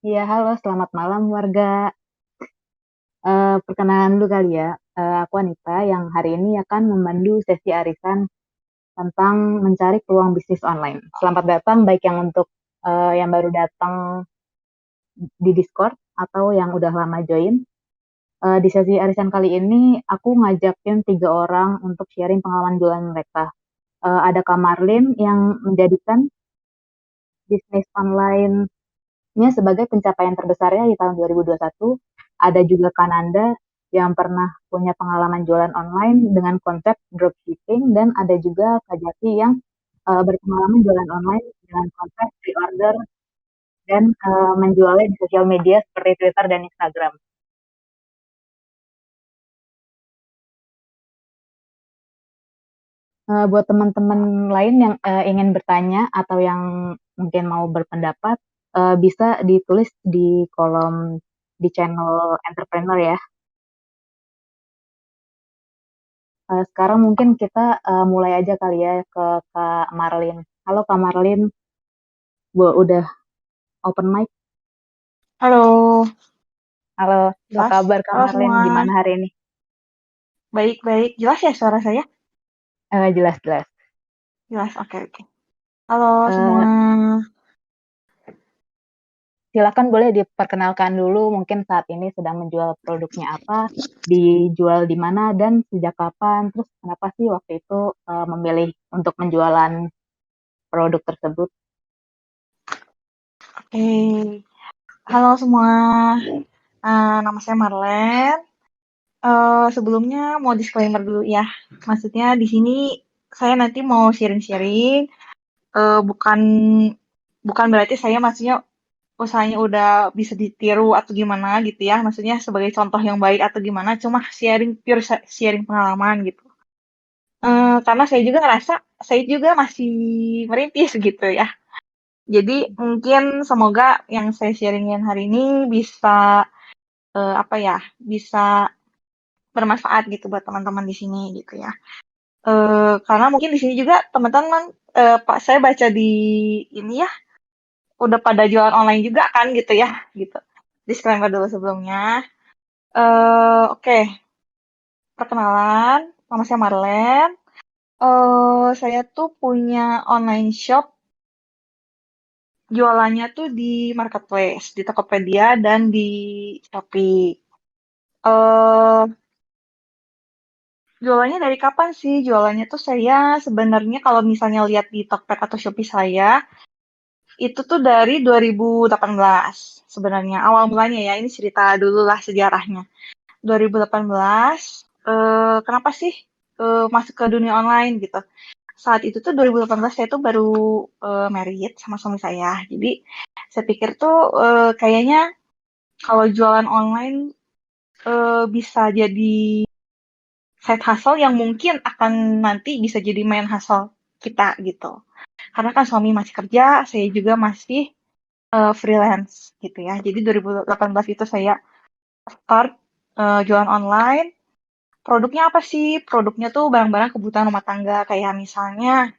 Iya, halo, selamat malam warga. Perkenalan dulu kali ya. Aku Anita yang hari ini akan memandu sesi arisan tentang mencari peluang bisnis online. Selamat datang, baik yang untuk yang baru datang di Discord atau yang udah lama join. Di sesi arisan kali ini, aku ngajakin 3 orang untuk sharing pengalaman jualan mereka. Ada Kak Marlin yang menjadikan bisnis online-nya sebagai pencapaian terbesarnya di tahun 2021. Ada juga Kananda yang pernah punya pengalaman jualan online dengan konsep dropshipping dan ada juga Kak Jaki yang berpengalaman jualan online dengan konsep pre-order dan menjualnya di sosial media seperti Twitter dan Instagram. Buat teman-teman lain yang ingin bertanya atau yang mungkin mau berpendapat, bisa ditulis di kolom di channel entrepreneur ya. Sekarang mungkin kita mulai aja kali ya ke Kak Marlin. Halo Kak Marlin, udah open mic. Halo, Halo, apa jelas? kabar Kak Halo Marlin? semua. Gimana hari ini? Baik-baik. Jelas ya suara saya? Jelas-jelas. Jelas, oke oke. Halo semua. Eh, Silakan boleh diperkenalkan dulu mungkin saat ini sedang menjual produknya apa, dijual di mana dan sejak kapan, terus kenapa sih waktu itu memilih untuk menjualan produk tersebut? Oke. Halo semua. Nama saya Marlen. Sebelumnya mau disclaimer dulu ya. Maksudnya di sini saya nanti mau sharing-sharing. Bukan bukan berarti saya maksudnya usahanya udah bisa ditiru atau gimana gitu ya. Maksudnya sebagai contoh yang baik atau gimana. Cuma sharing pure sharing pengalaman gitu. Karena saya juga ngerasa saya juga masih merintis gitu ya. Jadi mungkin semoga yang saya sharingin hari ini bisa apa ya, bisa bermanfaat gitu buat teman-teman di sini gitu ya. Karena mungkin di sini juga teman-teman Pak saya baca di ini ya udah pada jualan online juga kan gitu ya gitu. Disclaimer dulu sebelumnya. Oke, perkenalan, nama saya Marlen. Saya tuh punya online shop. Jualannya tuh di marketplace, di Tokopedia dan di Shopee. Eh, Jualannya dari kapan sih? Jualannya tuh saya sebenarnya kalau misalnya lihat di Tokped atau Shopee saya, itu tuh dari 2018 sebenarnya. Awal mulanya ya, ini cerita dulu lah sejarahnya. 2018, kenapa sih masuk ke dunia online gitu? Saat itu tuh 2018 saya tuh baru married sama suami saya. Jadi saya pikir tuh kayaknya kalau jualan online bisa jadi side hustle yang mungkin akan nanti bisa jadi main hustle kita gitu. Karena kan suami masih kerja, saya juga masih freelance gitu ya. Jadi 2018 itu saya start jualan online. Produknya apa sih? Produknya tuh barang-barang kebutuhan rumah tangga kayak misalnya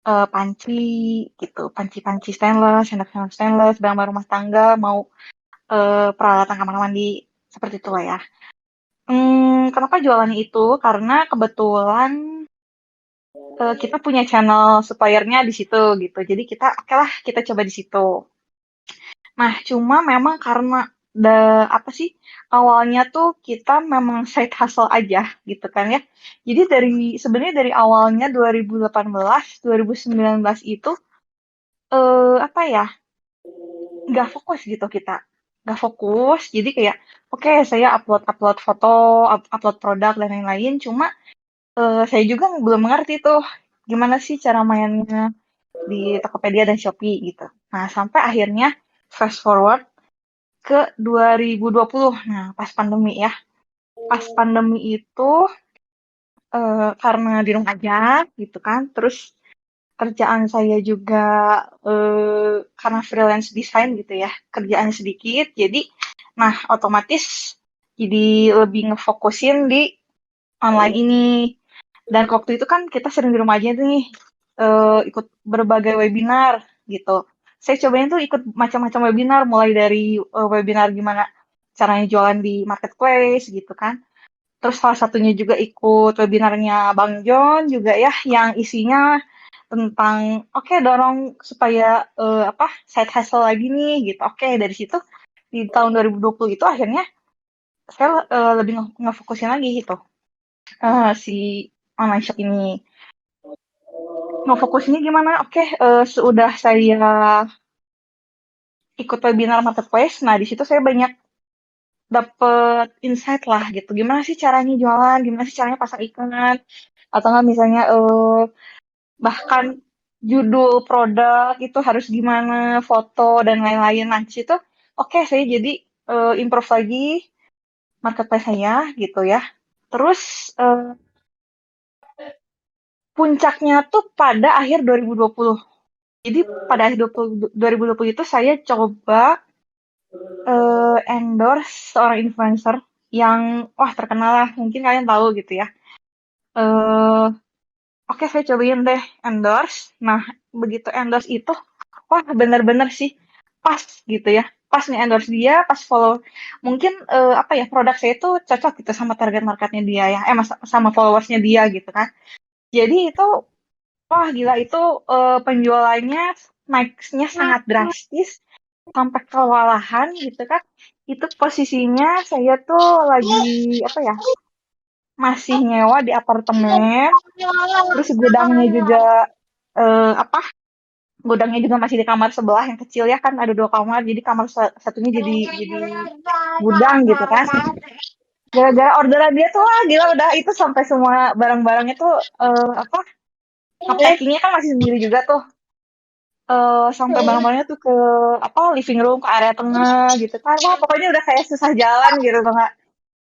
panci gitu, panci-panci stainless, sendok-sendok stainless, barang-barang rumah tangga, mau peralatan kamar mandi seperti itu lah ya. Kenapa jualannya itu? Karena kebetulan kita punya channel suppliernya di situ gitu. Jadi kita oke lah kita coba di situ. Nah, cuma memang karena apa sih awalnya tuh kita memang side hustle aja gitu kan ya. Jadi sebenarnya dari awalnya 2018, 2019 itu apa ya nggak fokus gitu kita nggak fokus jadi kayak oke saya upload upload foto upload produk dan lain-lain cuma saya juga belum mengerti tuh gimana sih cara mainnya di Tokopedia dan Shopee gitu. Nah, sampai akhirnya fast forward ke 2020. Nah, pas pandemi ya. Pas pandemi itu karena di rumah aja gitu kan. Terus kerjaan saya juga karena freelance design gitu ya. Kerjaan sedikit. Jadi, nah otomatis jadi lebih ngefokusin di online ini. Dan waktu itu kan kita sering di rumah aja nih ikut berbagai webinar gitu. saya cobain tuh ikut macam-macam webinar, mulai dari webinar gimana caranya jualan di marketplace gitu kan. Terus salah satunya juga ikut webinarnya Bang John juga ya, yang isinya tentang oke dorong supaya apa side hustle lagi nih gitu. Oke, dari situ di tahun 2020 itu akhirnya saya lebih ngefokusin lagi gitu si online shop ini. Ngefokusinnya gimana? Oke, sudah saya ikut webinar marketplace. Nah, di situ saya banyak dapet insight lah gitu. Gimana sih caranya jualan? Gimana sih caranya pasang iklan? Atau nggak misalnya bahkan judul produk itu harus gimana, foto dan lain-lain. Nah, di situ oke saya jadi improve lagi marketplace saya gitu ya. Terus puncaknya tuh pada akhir 2020. Jadi pada akhir 2020 itu saya coba endorse seorang influencer yang wah terkenal lah, mungkin kalian tahu gitu ya. Eh oke saya cobain deh endorse. Nah, begitu endorse itu wah bener-bener sih pas gitu ya. Pas nih endorse dia, pas follow. Mungkin apa ya produk saya itu cocok gitu sama target marketnya dia ya. Sama followersnya dia gitu kan. Jadi itu wah gila itu penjualannya naiknya sangat drastis sampai kewalahan gitu kan. Itu posisinya saya tuh lagi apa ya? Masih nyewa di apartemen, terus gudangnya juga apa? Gudangnya juga masih di kamar sebelah yang kecil ya kan ada dua kamar, jadi kamar satunya jadi gudang gitu kan. Gara-gara orderan dia tuh wah gila udah itu sampai semua barang-barangnya tuh apa? Ngepackingnya kan masih sendiri juga tuh. Sampai barang-barangnya tuh ke apa living room ke area tengah gitu kan wah pokoknya udah kayak susah jalan gitu tuh nggak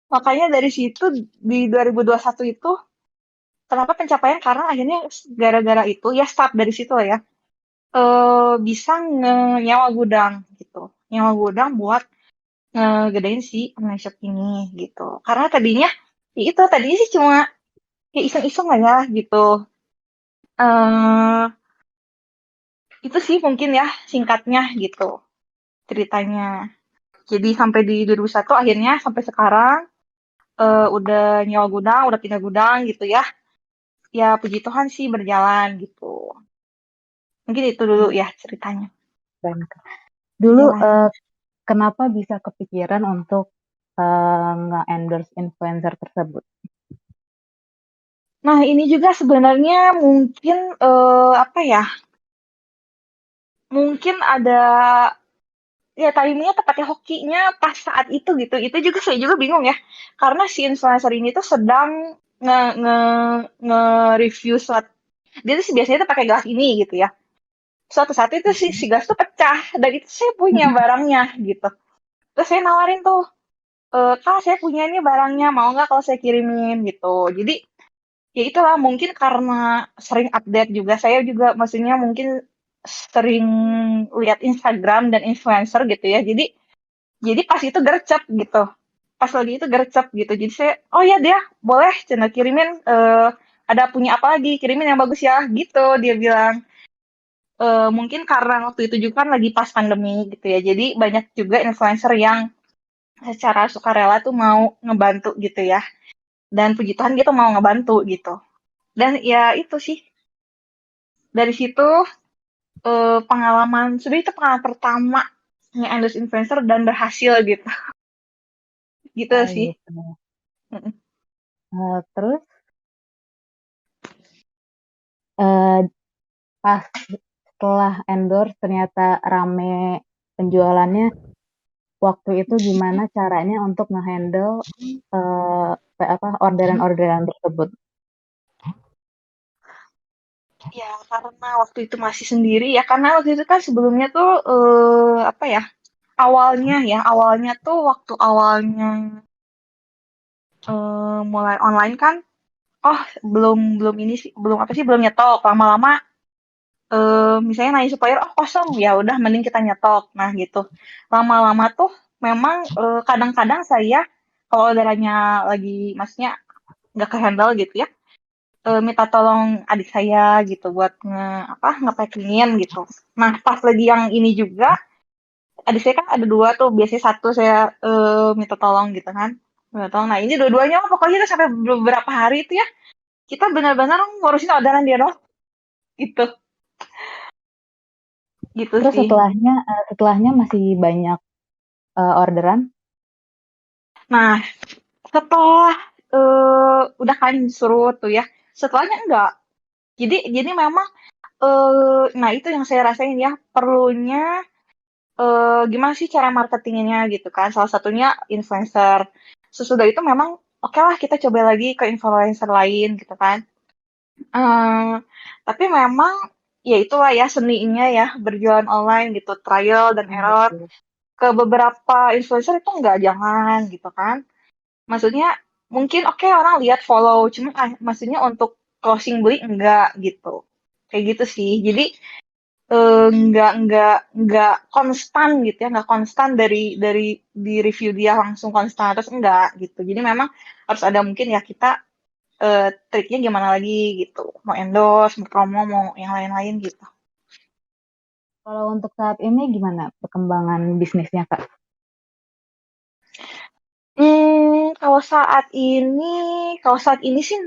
makanya dari situ di 2021 itu kenapa pencapaian karena akhirnya gara-gara itu ya start dari situ lah ya bisa nyewa gudang gitu nyewa gudang buat ngegedein si online shop ini gitu karena tadinya ya itu tadinya sih cuma ya iseng-iseng lah ya gitu eh itu sih mungkin ya singkatnya gitu ceritanya. Jadi sampai di 2001 akhirnya sampai sekarang udah nyewa gudang, udah pindah gudang gitu ya. Ya puji Tuhan sih berjalan gitu. Mungkin itu dulu ya ceritanya. Dan dulu Jelasin. kenapa bisa kepikiran untuk nge-endorse influencer tersebut? Nah ini juga sebenarnya mungkin apa ya? Mungkin ada ya timingnya tepatnya hokinya pas saat itu gitu. Itu juga saya juga bingung ya. Karena si influencer ini tuh sedang nge nge nge review suatu dia tuh biasanya tuh pakai gelas ini gitu ya. Suatu saat itu si gelas tuh pecah dan itu saya punya barangnya gitu. Terus saya nawarin tuh, kak saya punya ini barangnya mau nggak kalau saya kirimin gitu. Jadi ya itulah mungkin karena sering update juga saya juga maksudnya mungkin sering lihat Instagram dan influencer gitu ya. Jadi pas itu gercep gitu. Pas lagi itu gercep gitu. Jadi saya oh ya dia boleh cina kirimin ada punya apa lagi kirimin yang bagus ya gitu dia bilang. Mungkin karena waktu itu juga kan lagi pas pandemi gitu ya, jadi banyak juga influencer yang secara sukarela tuh mau ngebantu gitu ya, dan puji Tuhan dia tuh mau ngebantu gitu. Dan ya itu sih, dari situ pengalaman, sebenarnya itu pengalaman pertama nge-endorse influencer dan berhasil gitu, gitu Oh sih. gitu. Mm-mm. Terus eh, pas setelah endorse ternyata rame penjualannya, waktu itu gimana caranya untuk ngehandle apa orderan-orderan tersebut? Ya karena waktu itu masih sendiri ya, karena waktu itu kan sebelumnya tuh apa ya, awalnya tuh waktu awalnya mulai online kan, oh belum belum ini sih, belum apa sih, belum nyetok. Lama-lama misalnya nanya supplier, oh kosong, ya udah mending kita nyetok. Nah gitu. Lama-lama tuh memang kadang-kadang saya kalau orderannya lagi, maksudnya nggak ke handle gitu ya, minta tolong adik saya gitu buat ngepackingin gitu. Nah pas lagi yang ini juga adik saya kan ada dua tuh, biasanya satu saya minta tolong gitu kan, minta tolong. Nah ini dua-duanya pokoknya udah sampai beberapa hari itu ya kita benar-benar ngurusin orderan dia doang gitu, gitu Terus sih. setelahnya masih banyak orderan. Nah setelah udah kan suruh tuh ya, setelahnya enggak. Jadi memang nah itu yang saya rasain ya, perlunya gimana sih cara marketingnya gitu kan. Salah satunya influencer. Sesudah itu memang oke lah kita coba lagi ke influencer lain gitu kan. Eh, tapi memang ya itulah ya seninya ya berjualan online gitu, trial dan Hmm, error. betul. Ke beberapa influencer itu enggak, jangan gitu kan. Maksudnya mungkin oke orang lihat follow, cuma maksudnya untuk closing beli enggak gitu. Kayak gitu sih. Jadi nggak konstan gitu ya, nggak konstan dari di review dia langsung konstan terus enggak gitu. Jadi memang harus ada mungkin ya kita triknya gimana lagi gitu. Mau endorse, mau promo, mau yang lain-lain gitu. Kalau untuk saat ini gimana perkembangan bisnisnya, Kak? Kalau saat ini sih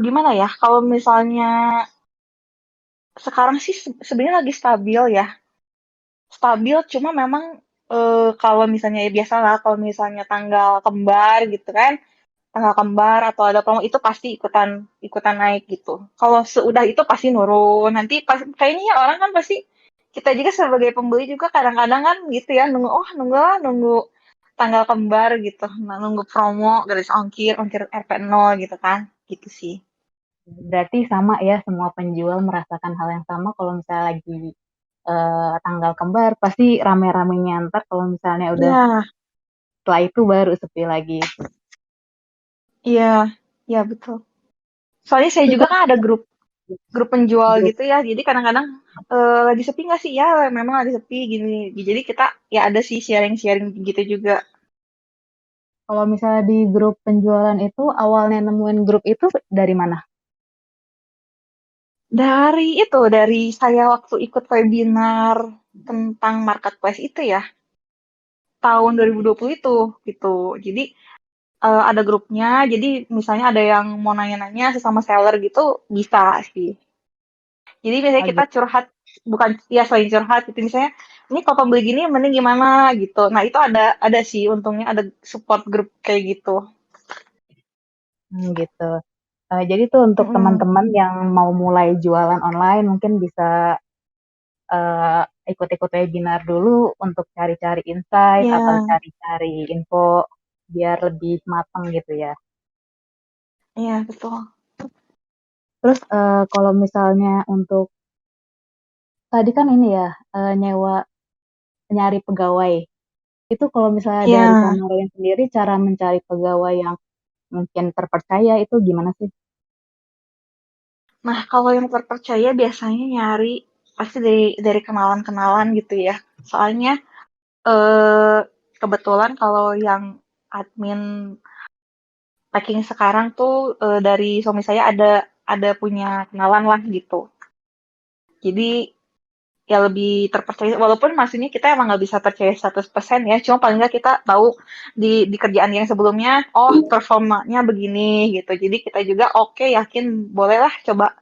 gimana ya? Kalau misalnya sekarang sih sebenarnya lagi stabil ya. Stabil cuma memang kalau misalnya ya biasalah kalau misalnya tanggal kembar gitu kan, tanggal kembar atau ada promo itu pasti ikutan ikutan naik gitu. Kalau seudah itu pasti nurun. Nanti pas kayaknya ya orang kan pasti kita juga sebagai pembeli juga kadang-kadang kan gitu ya nunggu nunggu tanggal kembar gitu. Nah, nunggu promo gratis ongkir, ongkir RP0 gitu kan. Gitu sih. Berarti sama ya, semua penjual merasakan hal yang sama kalau misalnya lagi tanggal kembar, pasti rame-rame nyantar kalau misalnya udah Iya, setelah itu baru sepi lagi. iya, iya betul. Soalnya saya Terus juga Kak, kan ada grup grup penjual grup, gitu ya. Jadi kadang-kadang lagi sepi nggak sih? Ya memang lagi sepi gini. Jadi kita ya ada sih sharing-sharing gitu juga. kalau misalnya di grup penjualan itu awalnya nemuin grup itu dari mana? Dari saya waktu ikut webinar tentang marketplace itu ya, tahun 2020 itu gitu. Jadi ada grupnya. Jadi misalnya ada yang mau nanya-nanya sesama seller gitu bisa sih. Jadi misalnya Oh kita gitu. curhat, bukan ya selain curhat gitu misalnya, ini kalau pembeli gini mending gimana gitu. Nah itu ada sih untungnya ada support group kayak gitu. Gitu. Jadi tuh untuk Mm-mm. teman-teman yang mau mulai jualan online mungkin bisa eh, ikut-ikut webinar dulu untuk cari-cari insight atau Ya, cari-cari info biar lebih matang gitu ya. iya betul. Terus kalau misalnya untuk tadi kan ini ya nyewa nyari pegawai. Itu kalau misalnya dari Iya. Kamarin sendiri cara mencari pegawai yang mungkin terpercaya itu gimana sih? Nah kalau yang terpercaya biasanya nyari pasti dari kenalan-kenalan gitu ya. Soalnya eh kebetulan kalau yang admin packing sekarang tuh dari suami saya ada punya kenalan lah gitu. Jadi ya lebih terpercaya walaupun maksudnya kita emang nggak bisa percaya 100% ya, cuma paling nggak kita tahu di kerjaan yang sebelumnya oh performanya begini gitu, jadi kita juga oke yakin bolehlah coba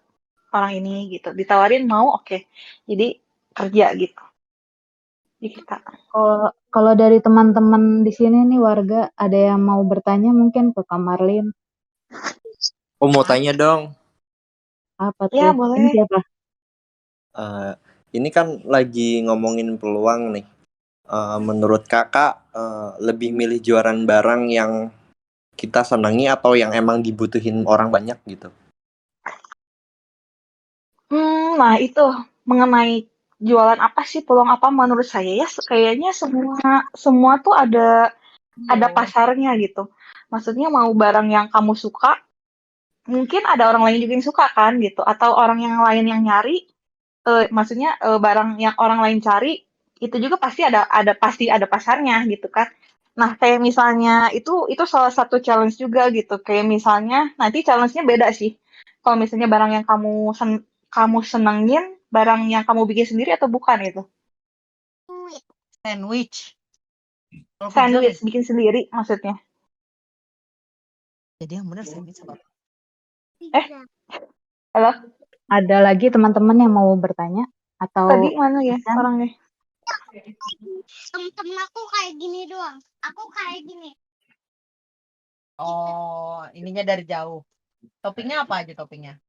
orang ini gitu, ditawarin mau oke, jadi kerja gitu di kita. Kalau dari teman-teman di sini nih warga ada yang mau bertanya mungkin ke Kak Marlin. Oh, mau tanya dong. Apa Ya tuh? Ini boleh. siapa? Eh, ini kan lagi ngomongin peluang nih. Menurut kakak, lebih milih jualan barang yang kita senangi atau yang emang dibutuhin orang banyak gitu? Nah itu mengenai jualan apa sih peluang apa menurut saya ya kayaknya semua semua tuh ada pasarnya gitu. Maksudnya mau barang yang kamu suka mungkin ada orang lain juga yang suka kan gitu, atau orang yang lain yang nyari, maksudnya, barang yang orang lain cari, itu juga pasti ada pasarnya gitu kan. Nah kayak misalnya itu salah satu challenge juga gitu, kayak misalnya nanti challenge-nya beda sih. Kalau misalnya barang yang kamu senengin, barang yang kamu bikin sendiri atau bukan itu? Sandwich. Kalau pizza Sandwich nggak? bikin sendiri maksudnya. Jadi yang benar sandwich apa? Eh, halo? Ada lagi teman-teman yang mau bertanya atau Tadi mana ya Isan? orangnya? Temen-temen aku kayak gini doang. Aku kayak gini. Oh, ininya dari jauh. Toppingnya apa aja toppingnya?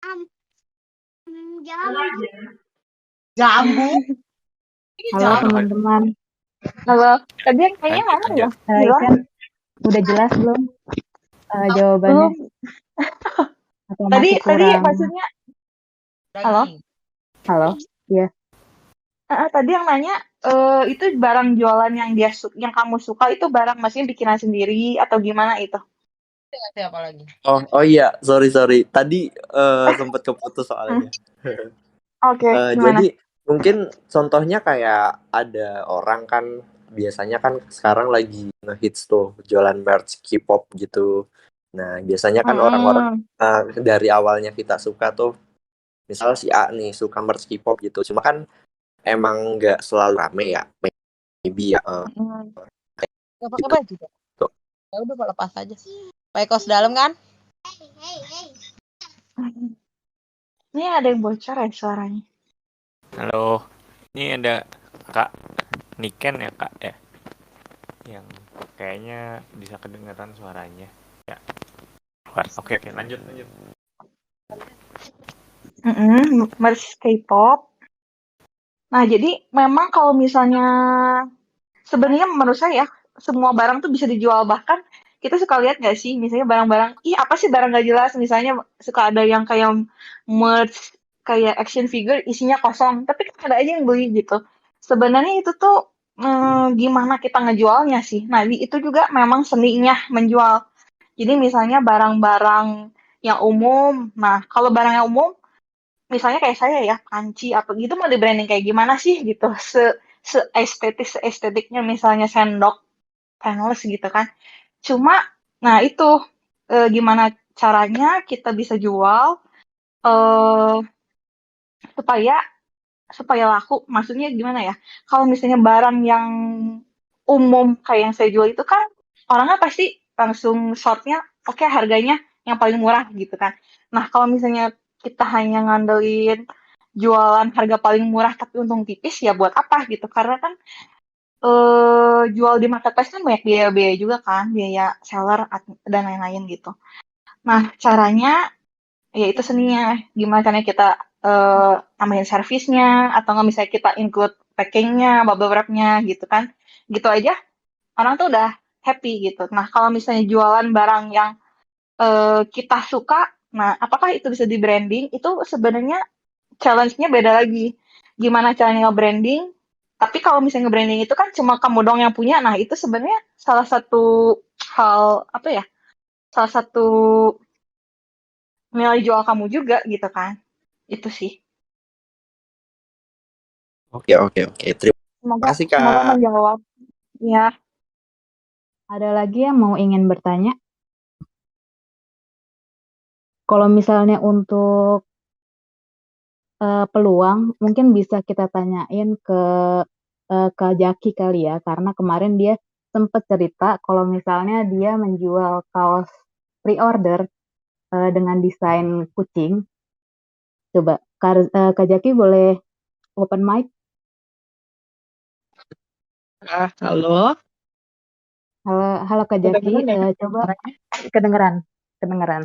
Jambu. Jambu. Ini Halo jambu. teman-teman. Halo? Tadi yang kayaknya Lanjut, mana ya? lanjut. Gila. Isan udah jelas belum jawabannya? Belum. Atau Tadi masih kurang? maksudnya halo? Daging. Halo? Iya. Tadi yang nanya itu barang jualan yang yang kamu suka itu barang maksudnya bikinan sendiri atau gimana itu? Siapa lagi? Oh iya, sorry. Tadi sempat keputus soalnya. Oke, gimana? Jadi mungkin contohnya kayak ada orang kan biasanya kan sekarang lagi ngehits tuh jualan merch K-pop gitu. Nah, biasanya kan orang-orang dari awalnya kita suka tuh, misal si A nih suka merch K-pop gitu. Cuma kan emang nggak selalu rame ya, maybe ya. Gak pakai baju kok. Tuh. Ya udah lepas aja. Pakai kaos dalam kan? Hey. Ini ada yang bocor ya suaranya. Halo, ini ada Kak Niken ya Kak ya, yang kayaknya bisa kedengeran suaranya. Ya, oke, lanjut. Merch K-pop. Nah, jadi memang kalau misalnya sebenarnya menurut saya semua barang tuh bisa dijual, bahkan kita suka lihat nggak sih misalnya barang-barang, ih apa sih barang nggak jelas, misalnya suka ada yang kayak merch kayak action figure isinya kosong tapi kan ada aja yang beli gitu. Sebenarnya itu tuh gimana kita ngejualnya sih. Nah itu juga memang seninya menjual. Jadi misalnya barang-barang yang umum, nah kalau barang yang umum misalnya kayak saya ya, panci apa gitu mau di-branding kayak gimana sih gitu. Estetiknya misalnya sendok painless gitu kan. Cuma nah itu gimana caranya kita bisa jual eh supaya supaya laku. Maksudnya gimana ya? Kalau misalnya barang yang umum kayak yang saya jual itu kan orangnya pasti langsung shortnya oke harganya yang paling murah gitu kan. Nah kalau misalnya kita hanya ngandelin jualan harga paling murah tapi untung tipis ya buat apa gitu, karena kan jual di marketplace kan banyak biaya-biaya juga kan, biaya seller dan lain-lain gitu. Nah caranya ya itu seninya, gimana caranya kita tambahin servisnya atau nggak misalnya kita include packingnya, bubble wrapnya gitu kan, gitu aja orang tuh udah happy gitu. Nah, kalau misalnya jualan barang yang kita suka, nah apakah itu bisa di branding? Itu sebenarnya challenge-nya beda lagi. Gimana caranya nge-branding? Tapi kalau misalnya nge-branding itu kan cuma kamu dong yang punya. Nah, itu sebenarnya salah satu hal apa ya? Salah satu nilai jual kamu juga gitu kan. Itu sih. Oke. Terima Semoga kasih semoga Kak. menjawab. Ya. Ada lagi yang mau ingin bertanya? Kalau misalnya untuk peluang, mungkin bisa kita tanyain ke Kak Jaki kali ya, karena kemarin dia sempat cerita kalau misalnya dia menjual kaos pre-order dengan desain kucing. Coba Kak Jaki boleh open mic? Halo, Halo Kak Jaki, kedengeran ya coba suaranya? kedengeran.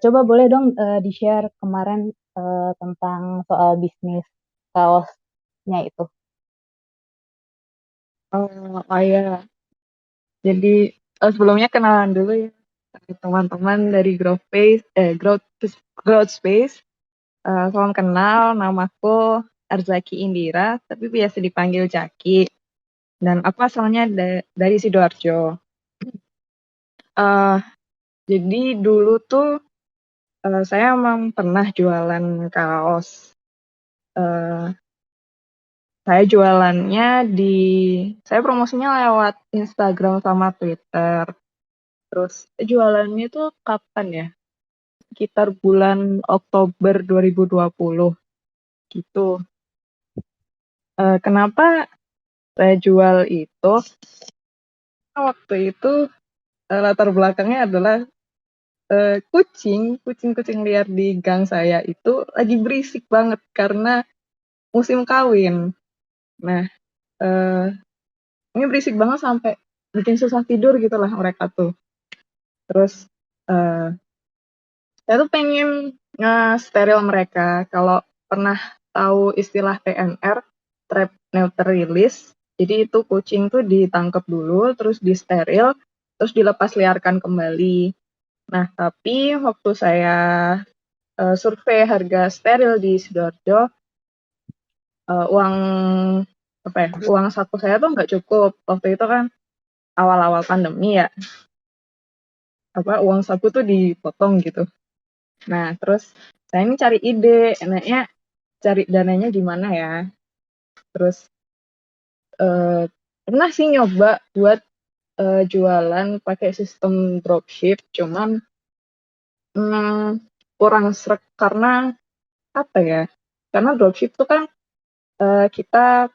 Coba boleh dong di-share kemarin tentang soal bisnis kaosnya itu. Oh ya, jadi sebelumnya kenalan dulu ya teman-teman dari Growth Space. Salam kenal, namaku Arzaki Indira, tapi biasa dipanggil Jaki. Dan aku asalnya dari Sidoarjo. Eh, jadi dulu tuh saya emang pernah jualan kaos. Eh, Saya jualannya saya promosinya lewat Instagram sama Twitter. Terus jualannya tuh kapan ya? sekitar bulan Oktober 2020 gitu. Kenapa saya jual itu? Waktu itu latar belakangnya adalah kucing liar di gang saya itu lagi berisik banget karena musim kawin. Nah, ini berisik banget sampai bikin susah tidur gitu lah mereka tuh. Terus saya tuh pengen nge-steril mereka. Kalau pernah tahu istilah TNR, Trap Neuter Release, jadi itu kucing tuh ditangkap dulu, terus disteril, terus dilepas liarkan kembali. Nah, tapi waktu saya survei harga steril di Sidoarjo, uang uang saku saya tuh nggak cukup. Waktu itu kan awal-awal pandemi ya, uang saku tuh dipotong gitu. Nah, terus saya ini cari ide, enaknya cari dananya gimana ya. Terus pernah sih nyoba buat jualan pakai sistem dropship, cuman kurang srek karena apa ya? Karena dropship tuh kan kita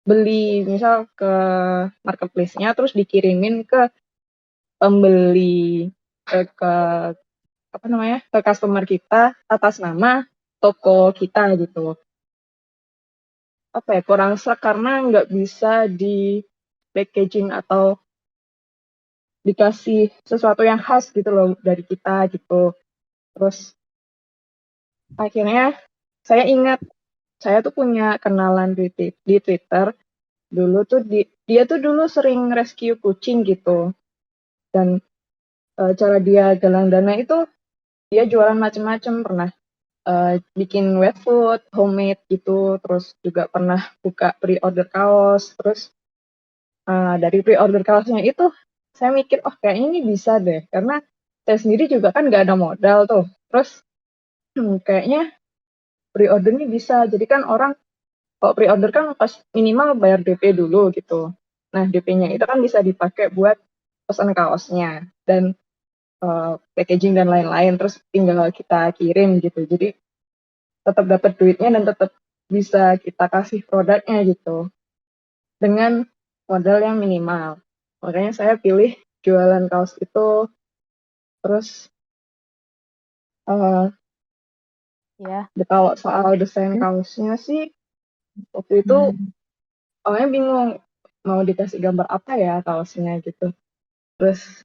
beli misal ke marketplace-nya terus dikirimin ke pembeli ke apa namanya ke customer kita atas nama toko kita gitu. Apa ya, kurang srek karena nggak bisa di packaging atau dikasih sesuatu yang khas gitu loh dari kita gitu. Terus akhirnya saya ingat saya tuh punya kenalan di Twitter dulu tuh dia tuh dulu sering rescue kucing gitu, dan cara dia galang dana itu dia jualan macam-macam, pernah bikin wet food homemade gitu, terus juga pernah buka pre-order kaos. Terus dari pre-order kaosnya itu saya mikir kayaknya ini bisa deh, karena saya sendiri juga kan nggak ada modal tuh. Terus kayaknya pre-order ini bisa, jadi kan orang kalau pre-order kan pas minimal bayar DP dulu gitu. Nah, DP-nya itu kan bisa dipakai buat pesan kaosnya dan packaging dan lain-lain, terus tinggal kita kirim gitu. Jadi tetap dapat duitnya dan tetap bisa kita kasih produknya gitu dengan modal yang minimal. Makanya saya pilih jualan kaos itu. Terus Ya. kalau soal desain kaosnya sih waktu itu awalnya bingung mau dikasih gambar apa ya kaosnya gitu. Terus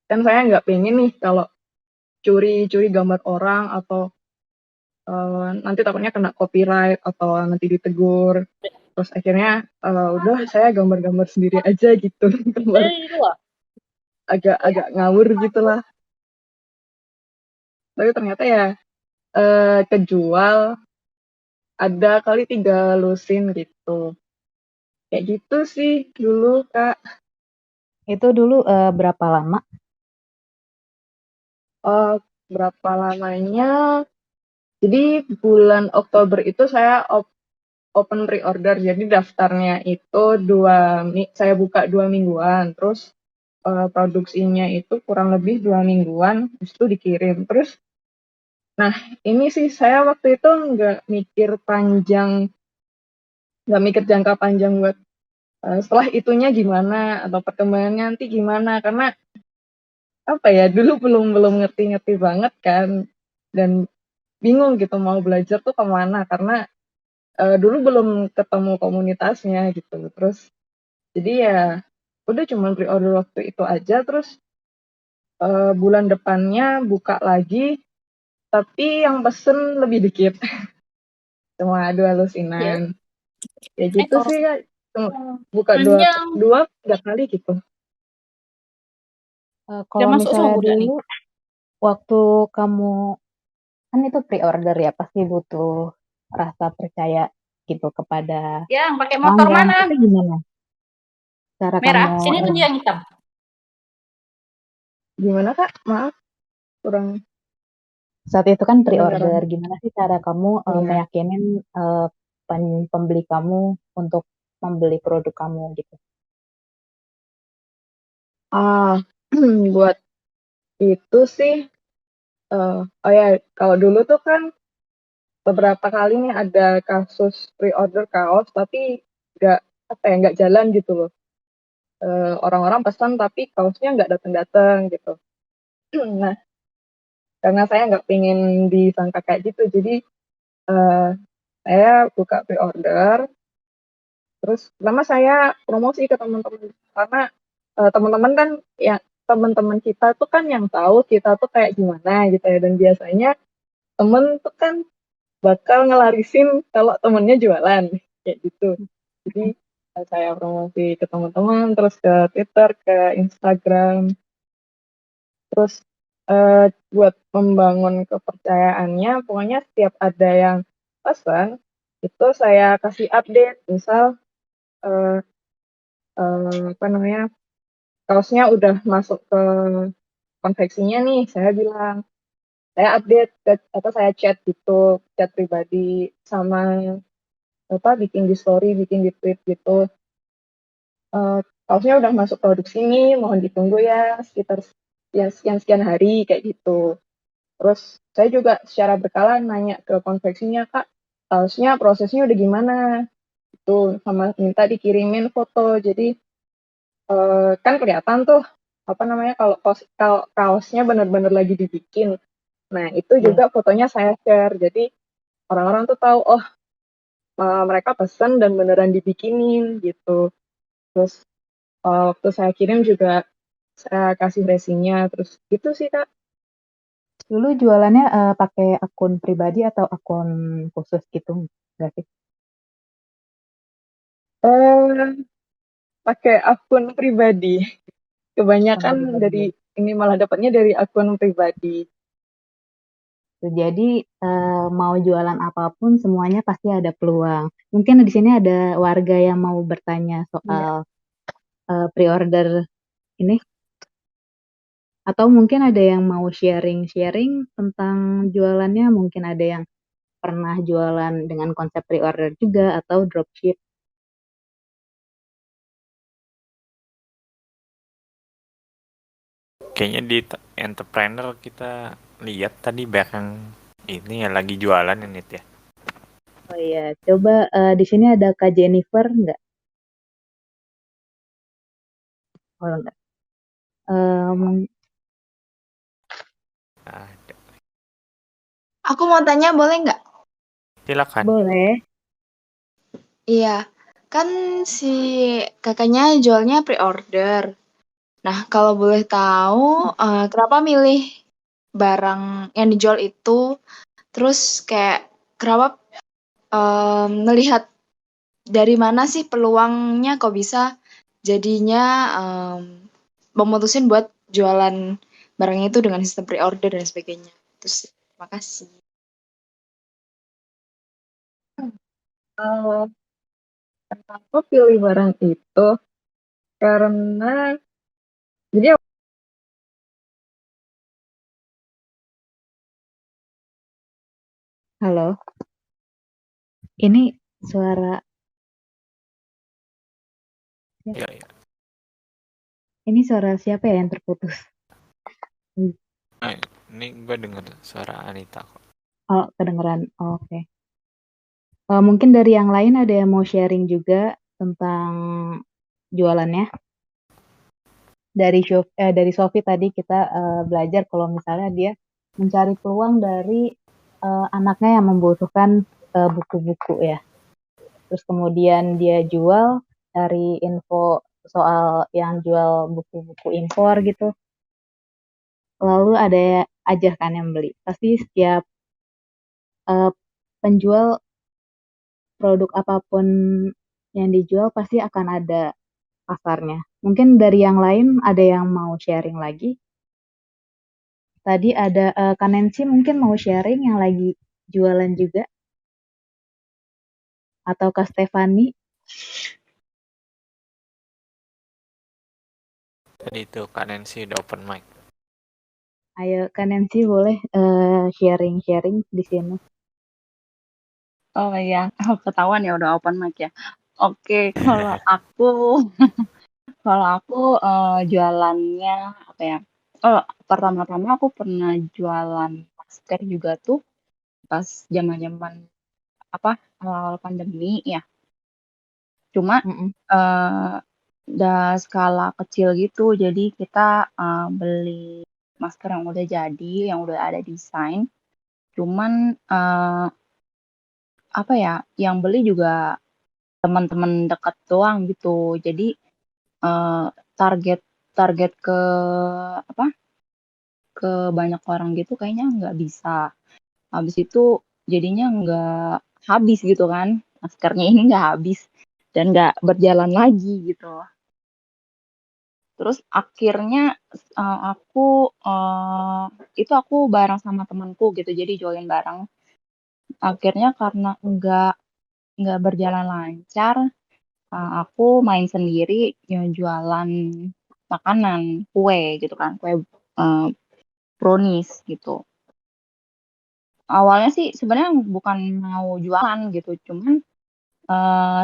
kan saya nggak pengen nih kalau curi-curi gambar orang atau nanti takutnya kena copyright atau nanti ditegur. Terus akhirnya udah saya gambar-gambar sendiri aja gitu. Gambar agak ngawur gitu lah. Tapi ternyata ya kejual ada kali 3 lusin gitu. Kayak gitu sih dulu, Kak. Itu dulu berapa lama? Berapa lamanya? Jadi bulan Oktober itu saya open pre-order. Jadi daftarnya itu saya buka 2 mingguan. Terus produksinya itu kurang lebih 2 mingguan, habis itu dikirim. Terus, nah ini sih saya waktu itu nggak mikir jangka panjang buat setelah itunya gimana atau perkembangannya nanti gimana, karena apa ya, dulu belum ngerti-ngerti banget kan, dan bingung gitu mau belajar tuh kemana, karena dulu belum ketemu komunitasnya gitu. Terus jadi ya udah cuman pre-order waktu itu aja. Terus bulan depannya buka lagi, tapi yang pesen lebih dikit. Cuma 2 lusinan. Ya gitu sih, Kak. Buka 2 kali gitu. Kalau misalnya dulu waktu kamu kan itu pre-order ya, pasti butuh rasa percaya gitu kepada Yang pakai motor pelanggan. mana? Itu gimana cara Merah. kamu Sini tunjuk yang hitam. Gimana, Kak? Maaf, kurang saat itu kan kedengaran. pre-order, gimana sih cara kamu Iya. meyakinin pembeli kamu untuk membeli produk kamu gitu? Buat Itu sih, oh ya, kalau dulu tuh kan beberapa kali nih ada kasus pre-order kaos, tapi nggak apa ya, nggak jalan gitu loh. Orang-orang pesan tapi kaosnya nggak datang-datang gitu. Nah, karena saya nggak pengen disangka kayak gitu, jadi eh, saya buka pre-order, terus pertama saya promosi ke teman-teman karena teman-teman kan ya teman-teman kita tuh kan yang tahu kita tuh kayak gimana gitu ya, dan biasanya temen tuh kan bakal ngelarisin kalau temennya jualan kayak gitu. Jadi saya promosi ke teman-teman, terus ke Twitter, ke Instagram, terus buat membangun kepercayaannya, pokoknya setiap ada yang pesan itu saya kasih update, misal eh, apa namanya, kaosnya udah masuk ke konveksinya nih, saya bilang, saya update atau saya chat gitu, chat pribadi sama apa, bikin di story, bikin di tweet gitu. Kaosnya udah masuk produksi nih, mohon ditunggu ya sekitar ya sekian-sekian hari kayak gitu. Terus saya juga secara berkala nanya ke konveksinya, Kak, kaosnya prosesnya udah gimana? Itu sama minta dikirimin foto. Jadi kan kelihatan tuh apa namanya kalau kaosnya benar-benar lagi dibikin. Nah, itu juga fotonya saya share. Jadi orang-orang tuh tahu, oh mereka pesen dan beneran dibikinin gitu. Terus waktu saya kirim juga saya kasih resinya, terus gitu sih Kak. Dulu jualannya pakai akun pribadi atau akun khusus gitu nggak sih? Eh, pakai akun pribadi. Akun Kebanyakan pribadi. dari ini malah dapatnya dari akun pribadi. Jadi mau jualan apapun semuanya pasti ada peluang. Mungkin di sini ada warga yang mau bertanya Iya. soal pre-order ini, atau mungkin ada yang mau sharing-sharing tentang jualannya. Mungkin ada yang pernah jualan dengan konsep pre-order juga atau dropship. Kayaknya di entrepreneur kita lihat tadi belakang ini ya lagi jualan ini ya. Oh iya, coba di sini ada Kak Jennifer nggak? Oh enggak. Ada. Aku mau tanya boleh nggak? Silakan. Boleh. Iya, kan si kakaknya jualnya pre-order. Nah, kalau boleh tahu, kenapa milih barang yang dijual itu? Terus kayak kenapa melihat dari mana sih peluangnya kok bisa jadinya memutusin buat jualan barangnya itu dengan sistem pre-order dan sebagainya. Terus terima kasih. Uh, Kenapa pilih barang itu? Karena jadi Halo, ini suara Ya, ya. ini suara siapa ya yang terputus? Nah, ini gue dengar suara Anita kok. Oh, kedengeran. Oh, oke. Mungkin dari yang lain ada yang mau sharing juga tentang jualannya. Dari Sofi tadi kita belajar kalau misalnya dia mencari peluang dari anaknya yang membutuhkan buku-buku ya. Terus kemudian dia jual dari info soal yang jual buku-buku impor gitu. Lalu ada aja kan yang beli. Pasti setiap eh, penjual produk apapun yang dijual pasti akan ada pasarnya. Mungkin dari yang lain ada yang mau sharing lagi. Tadi ada Kak Nancy mungkin mau sharing yang lagi jualan juga. Atau Kak Stefani. Tadi itu Kak Nancy udah open mic. Ayo Kak Nancy boleh sharing-sharing di sini. Oh iya, ketahuan ya udah open mic ya. Oke, kalau aku jualannya apa ya? Pertama-tama aku pernah jualan masker juga tuh pas zaman-zaman awal pandemi ya. Cuma Mm-mm. udah skala kecil gitu. Jadi kita beli masker yang udah jadi, yang udah ada desain. Cuman yang beli juga teman-teman dekat doang gitu. Jadi eh, target target ke banyak orang gitu kayaknya nggak bisa. Habis itu jadinya nggak habis gitu kan. Maskernya ini nggak habis dan nggak berjalan lagi gitu. Terus akhirnya itu aku bareng sama temanku gitu, jadi join bareng. Akhirnya karena nggak berjalan lancar, aku main sendiri ya, jualan makanan, kue gitu kan, kue uh, brownies gitu. Awalnya sih sebenarnya bukan mau jualan gitu, cuman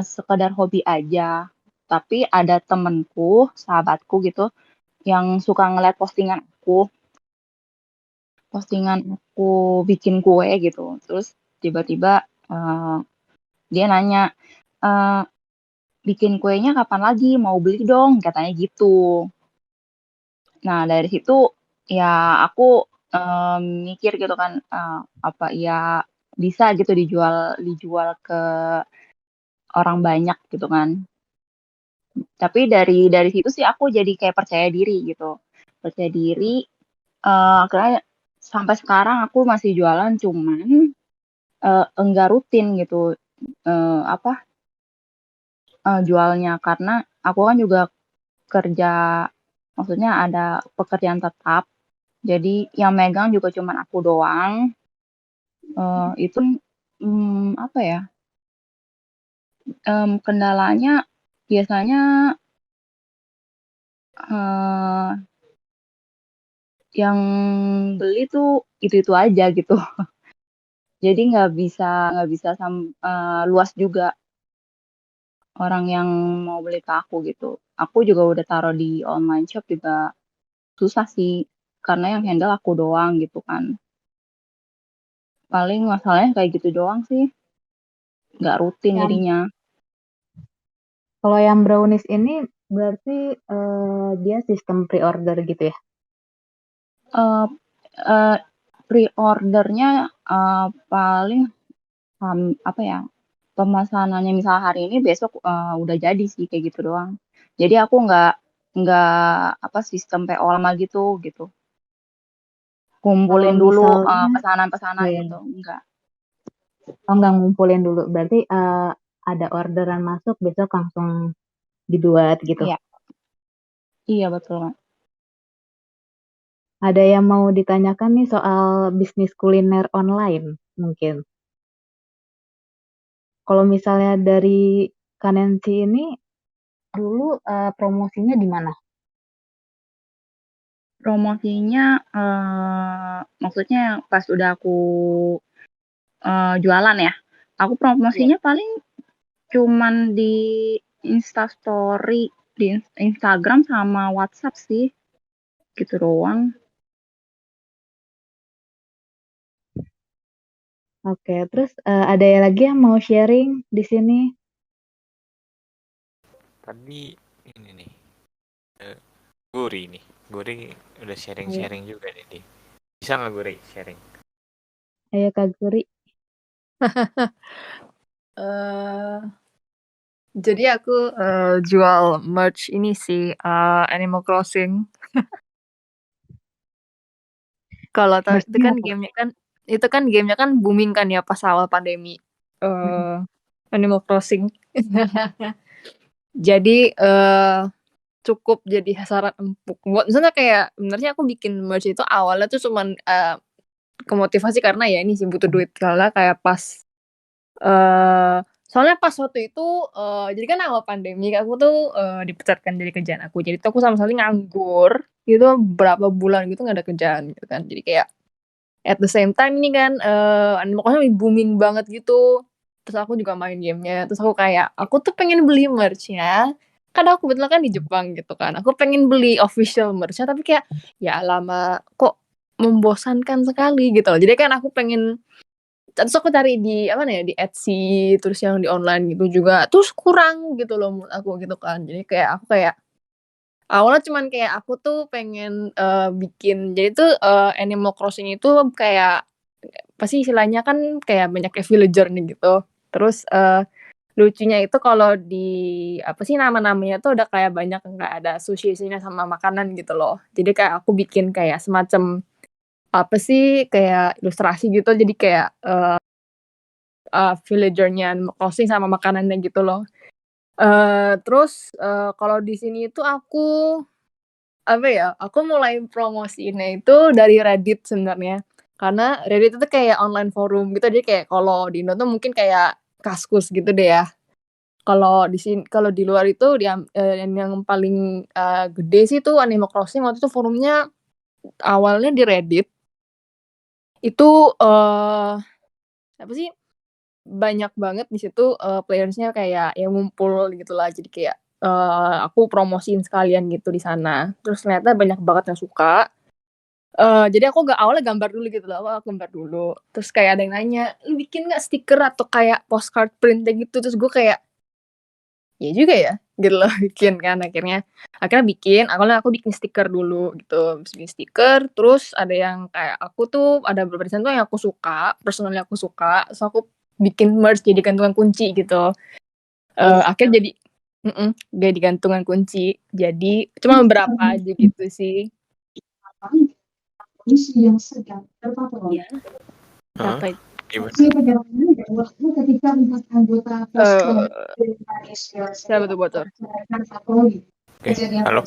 sekedar hobi aja. Tapi ada temenku, sahabatku gitu, yang suka ngeliat postingan aku bikin kue gitu. Terus tiba-tiba dia nanya, "Eh, bikin kuenya kapan lagi? Mau beli dong," katanya gitu. Nah, dari situ ya aku mikir gitu kan, apa ya bisa gitu dijual dijual ke orang banyak gitu kan. Tapi dari situ sih aku jadi kayak percaya diri gitu. Percaya diri, akhirnya sampai sekarang aku masih jualan, cuman enggak rutin gitu, apa, jualnya. Karena aku kan juga kerja, maksudnya ada pekerjaan tetap, jadi yang megang juga cuman aku doang. Itu, apa ya, kendalanya biasanya, eee, yang beli tuh itu-itu aja gitu. Jadi nggak bisa luas juga orang yang mau beli ke aku gitu. Aku juga udah taruh di online shop juga susah sih, karena yang handle aku doang gitu kan. Paling masalahnya kayak gitu doang sih, nggak rutin Yang jadinya. kalau yang brownies ini berarti dia sistem pre-order gitu ya? Eh Pre-ordernya paling apa ya, pemesanannya misal hari ini besok udah jadi sih kayak gitu doang. Jadi aku nggak apa sistem PO lama gitu. Kalau Kumpulin dulu misalnya, pesanan-pesanan ya, gitu, enggak. oh nggak ngumpulin dulu, berarti ada orderan masuk besok langsung dibuat gitu. Iya, iya betul. Ada yang mau ditanyakan nih soal bisnis kuliner online mungkin. Kalau misalnya dari Kanensi ini dulu promosinya di mana? Promosinya maksudnya pas udah aku jualan ya. Aku Iya. promosinya paling cuman di Instastory, di Instagram sama WhatsApp sih, gitu doang. Oke, terus ada lagi yang mau sharing di sini? Tadi ini nih, Guri udah Ayo, sharing-sharing juga nih dia. Bisa nggak Guri sharing? ayo Kak Guri. eh jadi aku jual merch ini sih, Animal Crossing. Kalau tahu itu Merchnya kan apa? gamenya kan booming kan ya pas awal pandemi. Mm-mm. eh Animal Crossing. Jadi cukup jadi sasaran empuk. Buat misalnya kayak sebenarnya aku bikin merch itu awalnya tuh cuman kemotivasi karena ya ini sih butuh duit, karena kayak pas eh soalnya pas waktu itu jadi kan awal pandemi aku tuh dipecatkan dari kerjaan aku, jadi tuh aku sama sekali nganggur gitu berapa bulan gitu nggak ada kerjaan gitu kan. Jadi kayak at the same time ini kan Animal Crossing lagi booming banget gitu, terus aku juga main gamenya, terus aku kayak aku tuh pengen beli merch ya, kan aku kebetulan kan di Jepang gitu kan. Aku pengen beli official merch-nya tapi kayak ya lama kok membosankan sekali gitu loh. Jadi kan aku pengen terus aku cari di apa nih ya di Etsy terus yang di online gitu juga terus kurang gitu loh menurut aku gitu kan. Jadi kayak aku kayak awalnya cuman kayak aku tuh pengen bikin jadi tuh Animal Crossing itu kayak pasti istilahnya kan kayak banyak kayak villager nih gitu. Terus lucunya itu kalau di apa sih nama-namanya tuh udah kayak banyak nggak ada association-nya sama makanan gitu loh. Jadi kayak aku bikin kayak semacam apa sih kayak ilustrasi gitu. Jadi kayak villager-nya Animal Crossing sama makanannya gitu loh. Terus kalau di sini itu aku apa ya? Aku mulai promosiinnya itu dari Reddit sebenarnya. Karena Reddit itu kayak online forum gitu. Jadi kayak kalau di Indo tuh mungkin kayak Kaskus gitu deh ya. Kalau di sini kalau di luar itu yang paling gede sih tuh Animal Crossing waktu itu forumnya awalnya di Reddit. Itu apa sih? Banyak banget di situ players-nya kayak yang ngumpul gitulah. Jadi kayak aku promosiin sekalian gitu di sana. Terus ternyata banyak banget yang suka. Jadi aku awalnya gambar dulu gitu loh, aku gambar dulu. Terus kayak ada yang nanya, "Lu bikin nggak stiker atau kayak postcard print gitu?" Terus gue kayak ya juga ya, gitu loh bikin kan akhirnya awalnya aku bikin stiker dulu gitu, bikin stiker terus ada yang kayak aku tuh ada beberapa desain tuh yang aku suka, personally aku suka, terus aku bikin merch jadi gantungan kunci gitu. Akhirnya jadi gantungan kunci. Jadi cuma beberapa aja gitu sih. Iya. Heeh. Apa itu? Gimana? Siapa tuh bocor? Oke, halo.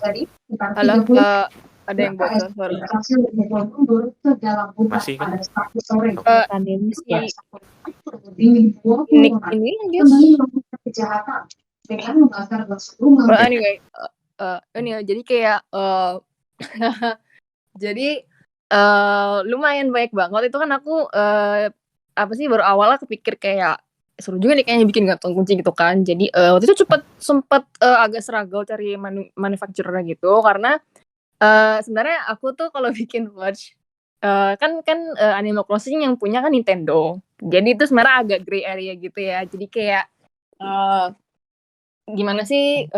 Halo, ada yang bocor suaranya. Masih kan? Ini si Nick ini guys. Well, anyway, ini jadi kayak jadi lumayan baik banget itu kan aku apa sih baru awalnya kepikir kayak seru juga nih kayaknya bikin gantung kunci gitu kan. Jadi waktu itu sempat agak struggle cari manufacturer gitu karena sebenarnya aku tuh kalau bikin merch kan Animal Crossing yang punya kan Nintendo. Jadi itu sebenarnya agak gray area gitu ya. Jadi kayak gimana sih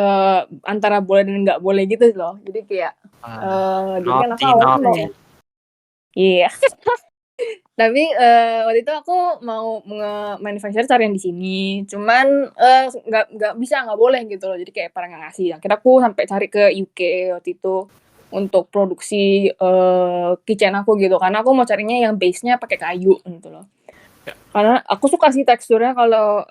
antara boleh dan nggak boleh gitu loh. Jadi kayak jadi kan aku awalnya mau iya. Tapi waktu itu aku mau nge-manufacture cari yang di sini. Cuman nggak bisa, nggak boleh gitu loh. Jadi kayak pada nggak ngasih. Akhirnya aku sampai cari ke UK waktu itu untuk produksi kitchen aku gitu. Karena aku mau carinya yang base-nya pakai kayu gitu loh. Karena aku suka sih teksturnya kalau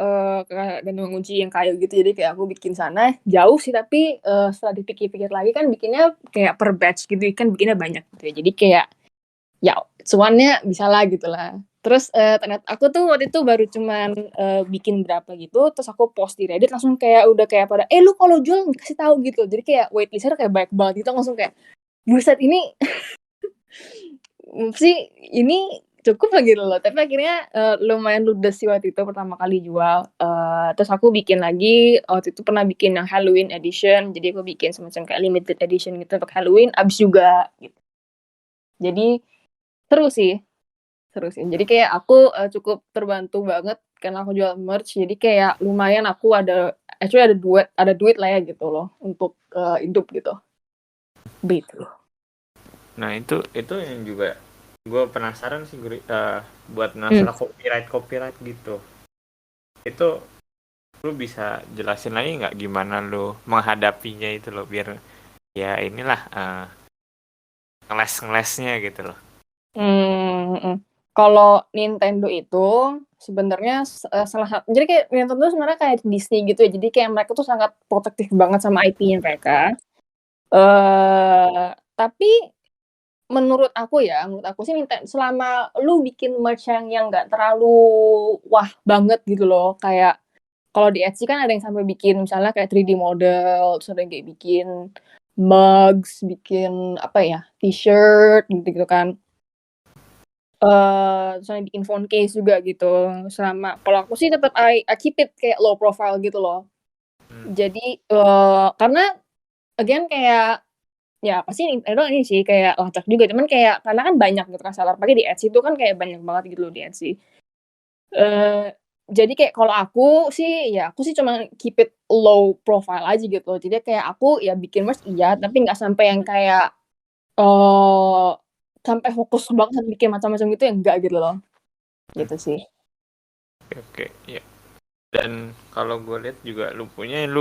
gantungan kunci yang kayu gitu. Jadi kayak aku bikin sana jauh sih. Tapi setelah dipikir-pikir lagi kan bikinnya kayak per batch gitu. Kan bikinnya banyak gitu ya. Jadi kayak ya cuannya bisa lah gitu lah. Terus ternyata aku tuh waktu itu baru cuman bikin berapa gitu, terus aku post di Reddit langsung kayak udah kayak pada lu kalau jual kasih tahu gitu. Jadi kayak waitlistnya kayak banyak banget gitu, langsung kayak buset ini sih ini cukup lah gitu loh. Tapi akhirnya lumayan ludes sih waktu itu pertama kali jual. Terus aku bikin lagi waktu itu pernah bikin yang Halloween edition. Jadi aku bikin semacam kayak limited edition gitu untuk Halloween abis juga gitu. Jadi seru sih. Jadi kayak aku cukup terbantu banget karena aku jual merch. Jadi kayak lumayan aku ada duit lah ya gitu loh untuk hidup gitu. Begitu. Nah, itu yang juga gue penasaran sih buat masalah copyright gitu. Itu lu bisa jelasin lagi nggak gimana lu menghadapinya itu loh biar ya inilah ngeles-ngelesnya gitu loh. Kalau Nintendo itu sebenarnya salah satu, jadi kayak Nintendo sebenarnya kayak Disney gitu ya. Jadi kayak mereka tuh sangat protektif banget sama IP-nya mereka. Tapi menurut aku sih selama lu bikin merch yang nggak terlalu wah banget gitu loh, kayak kalau di Etsy kan ada yang sampai bikin misalnya kayak 3D model, terus ada yang kayak bikin mugs, bikin apa ya t-shirt gitu kan. Terus ada yang bikin phone case juga gitu. Selama kalau aku sih tetap I keep it kayak low profile gitu loh. Jadi karena again kayak ya pasti Nintendo ini sih kayak lacak juga, cuman kayak karena kan banyak gitu kan seller, apalagi di Etsy itu kan kayak banyak banget gitu loh di Etsy. Jadi kayak kalau aku sih cuma keep it low profile aja gitu loh. Jadi kayak aku ya bikin merch iya, tapi nggak sampai yang kayak sampai fokus banget bikin macam-macam gitu ya enggak gitu loh. Gitu sih. Oke, ya. Dan kalau gue lihat juga lu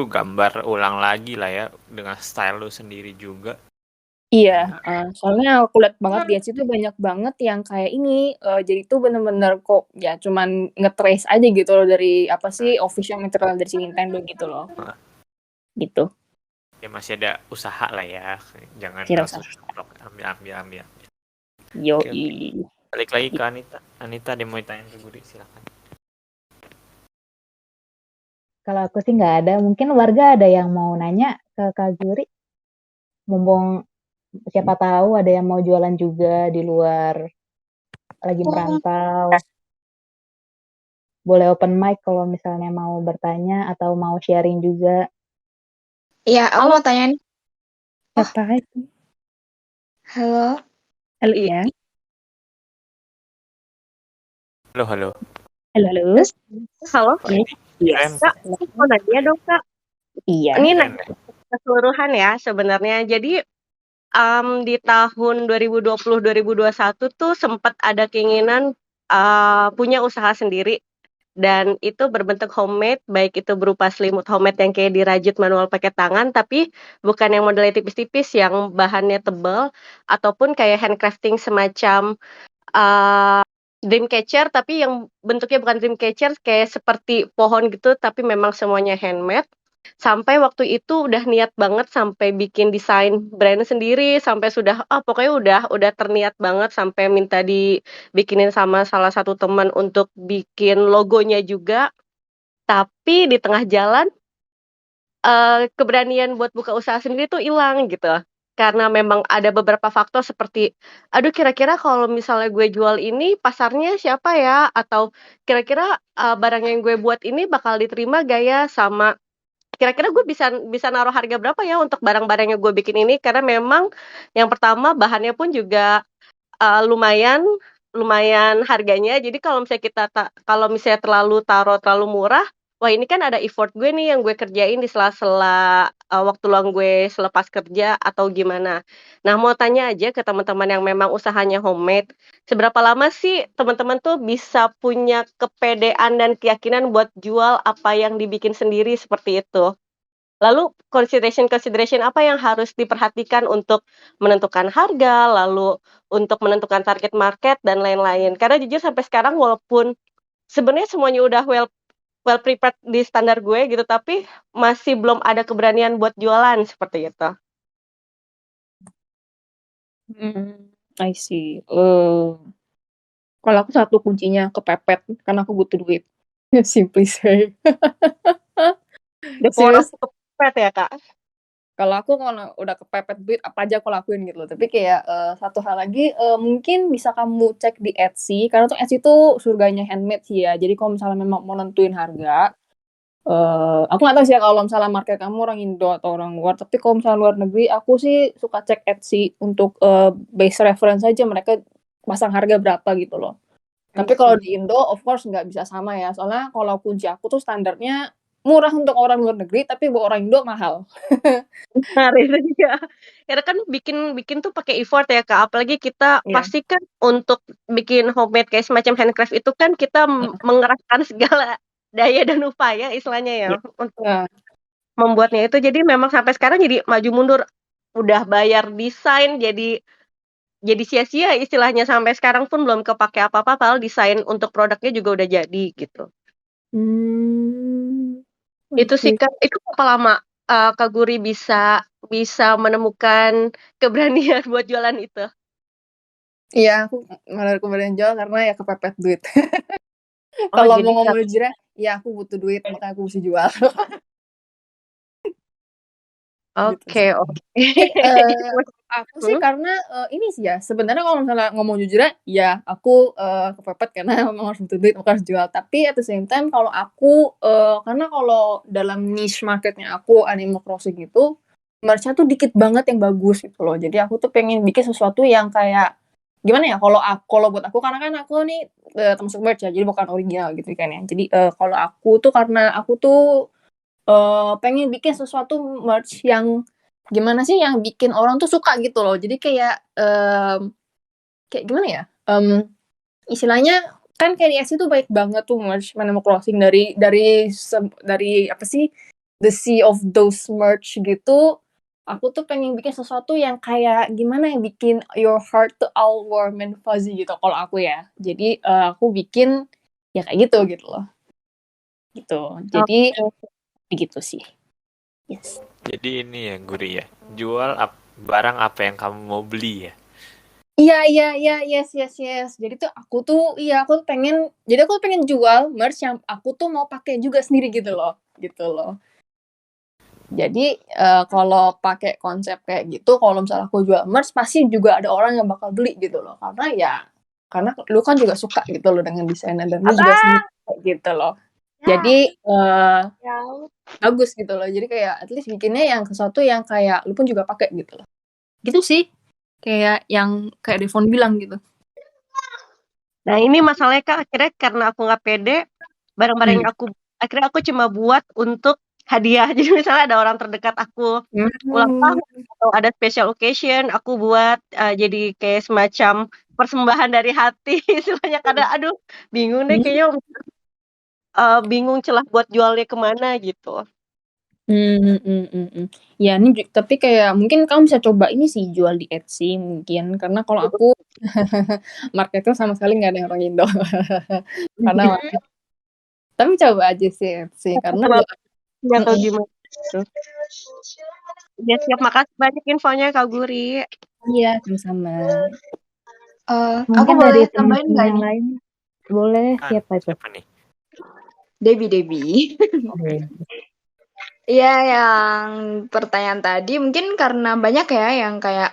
gambar ulang lagi lah ya dengan style lu sendiri juga. Iya, soalnya aku lihat banget di Etsy tuh banyak banget yang kayak ini, jadi tuh bener-bener kok ya cuman nge-trace aja gitu loh dari apa sih official material dari si Nintendo gitu loh. Gitu. Ya masih ada usaha lah ya, jangan Tidak langsung usah. blok ambil. Yoi. Balik lagi ke Anita ada mau tanya ke Guri, silakan. Kalau aku sih nggak ada. Mungkin warga ada yang mau nanya ke Kak Guri. Mumpung siapa tahu ada yang mau jualan juga di luar, lagi merantau. Boleh open mic kalau misalnya mau bertanya atau mau sharing juga. Iya, aku mau tanya nih. Apa itu? Halo. Halo ya. Halo. Halo. Halo. Yes. Kak, mau nanya dong, Kak. Iya. Ini keseluruhan ya sebenarnya. Jadi di tahun 2020-2021 tuh sempat ada keinginan punya usaha sendiri dan itu berbentuk homemade, baik itu berupa selimut homemade yang kayak dirajut manual pakai tangan, tapi bukan yang modelnya tipis-tipis yang bahannya tebal, ataupun kayak handcrafting semacam dreamcatcher tapi yang bentuknya bukan dreamcatcher kayak seperti pohon gitu tapi memang semuanya handmade. Sampai waktu itu udah niat banget sampai bikin desain brand sendiri sampai sudah pokoknya udah terniat banget sampai minta dibikinin sama salah satu teman untuk bikin logonya juga. Tapi di tengah jalan keberanian buat buka usaha sendiri tuh hilang gitu. Karena memang ada beberapa faktor seperti, aduh kira-kira kalau misalnya gue jual ini pasarnya siapa ya? Atau kira-kira barang yang gue buat ini bakal diterima gak ya? Sama kira-kira gue bisa naruh harga berapa ya untuk barang-barang yang gue bikin ini? Karena memang yang pertama bahannya pun juga lumayan harganya. Jadi kalau misalnya terlalu murah, wah ini kan ada effort gue nih yang gue kerjain di sela-sela waktu luang gue selepas kerja atau gimana. Nah mau tanya aja ke teman-teman yang memang usahanya homemade, seberapa lama sih teman-teman tuh bisa punya kepedean dan keyakinan buat jual apa yang dibikin sendiri seperti itu? Lalu consideration apa yang harus diperhatikan untuk menentukan harga, lalu untuk menentukan target market dan lain-lain. Karena jujur sampai sekarang walaupun sebenarnya semuanya udah well prepared di standar gue gitu, tapi masih belum ada keberanian buat jualan seperti itu. I see. Kalau aku satu kuncinya kepepet karena aku butuh duit. Simply say. The power of kepepet ya, Kak? Kalau udah kepepet duit apa aja aku lakuin gitu loh. Tapi kayak satu hal lagi mungkin bisa kamu cek di Etsy karena tuh Etsy tuh surganya handmade sih ya. Jadi kalau misalnya memang mau nentuin harga, aku nggak tahu sih ya kalau misalnya market kamu orang Indo atau orang luar. Tapi kalau misalnya luar negeri, aku sih suka cek Etsy untuk base reference aja mereka pasang harga berapa gitu loh. Tapi kalau di Indo, of course nggak bisa sama ya. Soalnya kalau kunci aku tuh standarnya murah untuk orang luar negeri, tapi buat orang Indo mahal. Nah, itu juga. Karena kan bikin tuh pakai effort ya, Kak. Apalagi kita pasti kan untuk bikin homemade kayak semacam handcraft itu kan kita mengerahkan segala daya dan upaya istilahnya ya untuk membuatnya itu. Jadi memang sampai sekarang jadi maju mundur. Udah bayar desain jadi sia-sia istilahnya sampai sekarang pun belum kepake apa-apa padahal desain untuk produknya juga udah jadi gitu. Itu sih Kak, itu berapa lama Kak Guri bisa menemukan keberanian buat jualan itu? Iya, aku malah keberanian jual karena ya kepepet duit. Kalau mau ngomong jujurnya, ya aku butuh duit makanya aku mesti jual. gitu sih. Oke. Aku sih karena ini sih ya sebenarnya kalau misalnya ngomong jujur ya aku kepepet karena memang harus butuh duit maka harus jual, tapi at the same time kalau aku karena kalau dalam niche marketnya aku Animal Crossing itu merch-nya tuh dikit banget yang bagus gitu loh, jadi aku tuh pengen bikin sesuatu yang kayak gimana ya, kalau buat aku karena kan aku nih termasuk merch ya, jadi bukan original gitu kan ya, jadi kalau aku tuh karena aku tuh pengen bikin sesuatu merch yang gimana sih yang bikin orang tuh suka gitu loh, jadi kayak gimana ya, istilahnya kan kayak di Etsy tuh baik banget tuh merch Animal Crossing dari apa sih, the sea of those merch gitu. Aku tuh pengen bikin sesuatu yang kayak gimana yang bikin your heart to all warm and fuzzy gitu kalau aku ya. Jadi aku bikin ya kayak gitu loh. Gitu. Jadi begitu sih. Yes. Jadi ini ya Guri ya, jual barang apa yang kamu mau beli ya. Iya, yes. Jadi tuh aku tuh pengen jual merch yang aku tuh mau pakai juga sendiri gitu loh. Jadi kalau pakai konsep kayak gitu, kalau misalnya aku jual merch pasti juga ada orang yang bakal beli gitu loh. Karena lu kan juga suka gitu loh dengan desainnya dan lu juga suka gitu loh. Jadi bagus gitu loh. Jadi kayak at least bikinnya yang sesuatu yang kayak lu pun juga pakai gitu loh. Gitu sih. Kayak yang kayak Devon bilang gitu. Nah ini masalahnya Kak, akhirnya karena aku nggak pede, barang-barang yang akhirnya aku cuma buat untuk hadiah. Jadi misalnya ada orang terdekat aku ulang tahun atau ada special occasion, aku buat jadi kayak semacam persembahan dari hati. Istilahnya kadang aduh bingung deh kayaknya bingung celah buat jualnya kemana gitu. Ya ini tapi kayak mungkin kamu bisa coba ini sih jual di Etsy mungkin, karena kalau aku marketnya sama sekali nggak ada yang orang Indo. Karena tapi coba aja sih Etsy karena nggak tahu gimana gitu. Ya siap, makasih banyak infonya Kak Guri. Iya sama-sama. Aku Mungkin boleh dari tambahin teman-teman nggak yang nih? lain boleh, siapa itu? Siapa nih? Debbie. Iya, yang pertanyaan tadi mungkin karena banyak ya yang kayak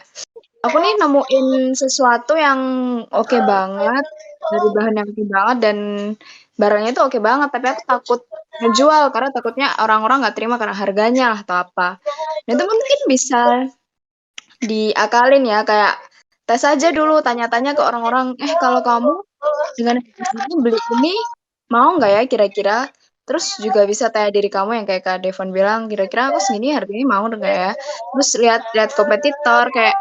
aku nih nemuin sesuatu yang oke banget dari bahan yang oke banget dan barangnya itu oke banget, tapi aku takut ngejual karena takutnya orang-orang nggak terima karena harganya lah atau apa. Nah itu mungkin bisa diakalin ya, kayak tes aja dulu, tanya-tanya ke orang-orang, kalau kamu dengan ini beli ini mau nggak ya kira-kira? Terus juga bisa tanya diri kamu yang kayak Kak Devon bilang, kira-kira aku segini harganya mau nggak ya? Terus lihat kompetitor kayak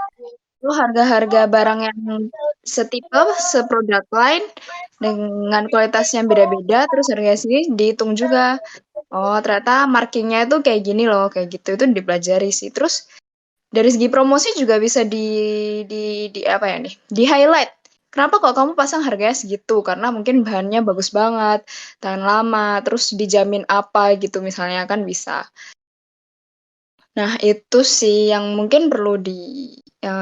harga-harga barang yang setipe, seproduk lain dengan kualitasnya beda-beda, terus harganya sini dihitung juga. Oh, ternyata markingnya itu kayak gini loh, kayak gitu. Itu dipelajari sih. Terus dari segi promosi juga bisa di apa ya nih? Di highlight. Kenapa kok kamu pasang harganya segitu? Karena mungkin bahannya bagus banget, tahan lama, terus dijamin apa gitu misalnya kan bisa. Nah, itu sih yang mungkin perlu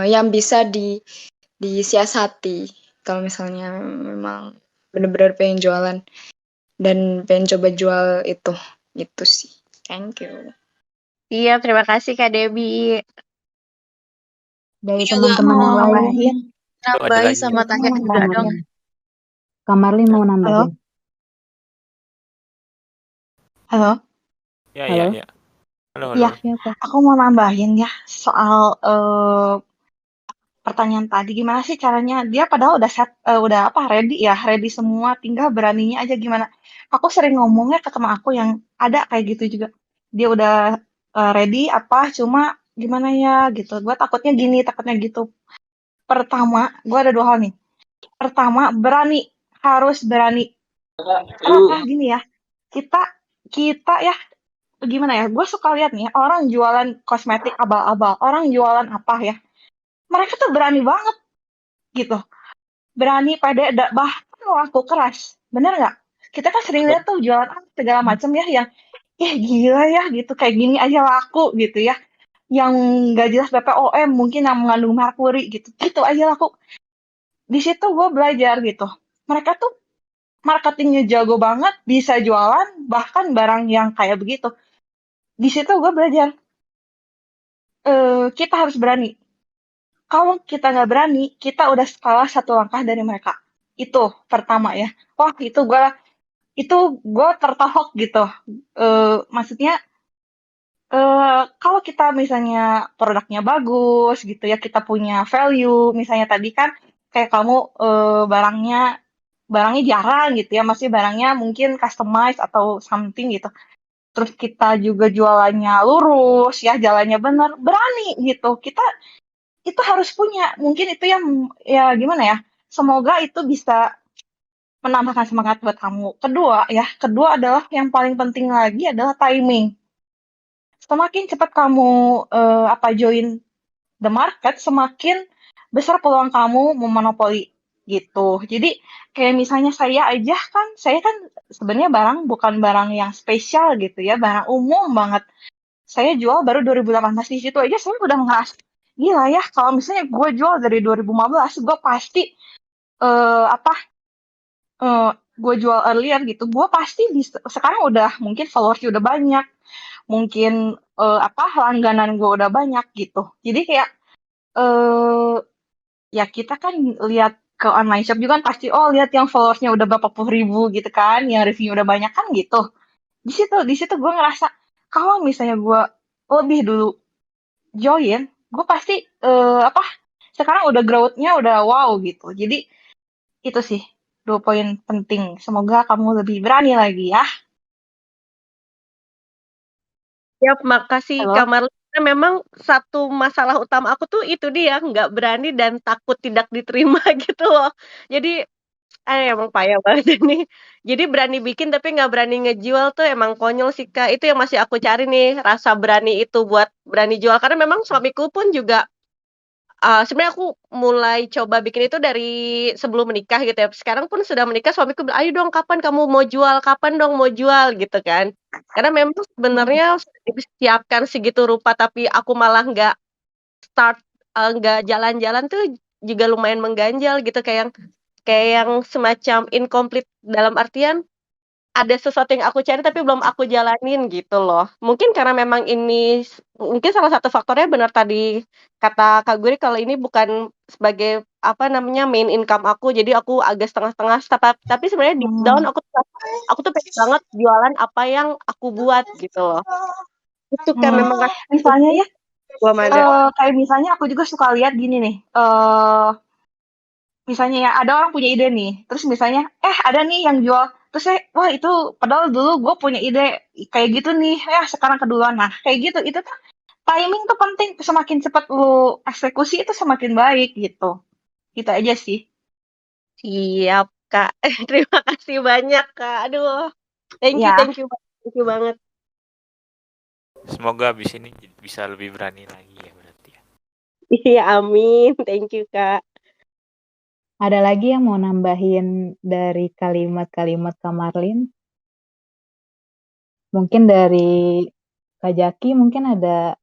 yang bisa disiasati kalau misalnya memang benar-benar pengen jualan dan pengen coba jual itu sih. Thank you. Iya, terima kasih Kak Debbie. Dari teman-teman yang lain Nambahin sama tanya juga dong. Kak Marlin mau nambahin. Halo? Ya. Halo. Iya, aku mau nambahin ya soal pertanyaan tadi, gimana sih caranya dia padahal udah ready semua, tinggal beraninya aja gimana. Aku sering ngomongnya ke teman aku yang ada kayak gitu juga, dia udah ready cuma gimana ya gitu, gue takutnya gini takutnya gitu. Pertama, gue ada 2 hal nih. Pertama, harus berani. Karena gini ya, kita ya gimana ya, gue suka lihat nih orang jualan kosmetik abal-abal, orang jualan apa ya, mereka tuh berani banget gitu, berani pede, bahkan laku keras, bener nggak? Kita kan sering lihat tuh jualan segala macam ya yang gila ya gitu, kayak gini aja laku gitu ya, yang nggak jelas BPOM mungkin yang mengandung merkuri gitu aja laku. Di situ gue belajar gitu, mereka tuh marketingnya jago banget, bisa jualan bahkan barang yang kayak begitu. Di situ gue belajar kita harus berani. Kalau kita nggak berani, kita udah kalah satu langkah dari mereka. Itu pertama ya. Wah, itu gue tertohok gitu. Maksudnya kalau kita misalnya produknya bagus gitu ya, kita punya value, misalnya tadi kan kayak kamu barangnya jarang gitu ya, maksudnya barangnya mungkin customize atau something gitu. Terus kita juga jualannya lurus ya, jalannya bener, berani gitu. Kita itu harus punya. Mungkin itu yang ya gimana ya? Semoga itu bisa menambahkan semangat buat kamu. Kedua adalah yang paling penting lagi adalah timing. Semakin cepat kamu join the market, semakin besar peluang kamu memonopoli gitu. Jadi kayak misalnya saya kan sebenarnya barang bukan barang yang spesial gitu ya, barang umum banget. Saya jual baru 2018, di situ aja saya udah ngerasa gila ya, kalau misalnya gue jual dari 2015, gue pasti eh, apa gue jual earlier gitu, gue pasti bisa. Sekarang udah mungkin followersnya udah banyak, mungkin langganan gue udah banyak gitu. Jadi kayak eh ya kita kan lihat ke online shop juga kan pasti lihat yang followersnya udah berapa puluh ribu gitu kan, yang reviewnya udah banyak kan gitu. Di situ gue ngerasa kalau misalnya gue lebih dulu join, gue pasti sekarang udah growth-nya udah wow gitu. Jadi itu sih 2 poin penting. Semoga kamu lebih berani lagi ya. Siap, makasih Halo. Kak Marlina. Memang satu masalah utama aku tuh itu dia, nggak berani dan takut tidak diterima gitu loh. Jadi, emang payah banget ini. Jadi berani bikin tapi nggak berani ngejual tuh emang konyol sih Kak. Itu yang masih aku cari nih, rasa berani itu buat berani jual. Karena memang suamiku pun juga sebenarnya aku mulai coba bikin itu dari sebelum menikah gitu ya. Sekarang pun sudah menikah, suamiku bilang, "Ayo dong, kapan kamu mau jual? Kapan dong mau jual?" Gitu kan. Karena memang sebenarnya sudah disiapkan segitu rupa, tapi aku malah start nggak jalan-jalan tuh juga lumayan mengganjal gitu, kayak yang semacam incomplete dalam artian ada sesuatu yang aku cari tapi belum aku jalanin gitu loh. Mungkin karena memang ini mungkin salah satu faktornya benar tadi kata Kak Guri kalau ini bukan sebagai apa namanya main income aku, jadi aku agak setengah-setengah. Tapi sebenarnya deep down aku tuh pengen banget jualan apa yang aku buat gitu loh. Itu kan memang Misalnya ya, belum ada. kayak misalnya aku juga suka lihat gini nih. Misalnya ya ada orang punya ide nih, terus misalnya ada nih yang jual, terus saya wah itu padahal dulu gue punya ide kayak gitu nih, ya sekarang keduluan. Nah kayak gitu itu tuh timing tuh penting, semakin cepat lu eksekusi itu semakin baik gitu. Gitu aja sih. Siap, Kak. Terima kasih banyak, Kak. Aduh. Thank you, Ya. thank you, thank you banget. Semoga abis ini bisa lebih berani lagi ya berarti ya. Iya, amin. Thank you, Kak. Ada lagi yang mau nambahin dari kalimat-kalimat Kak Marlin? Mungkin dari Kak Jaki mungkin ada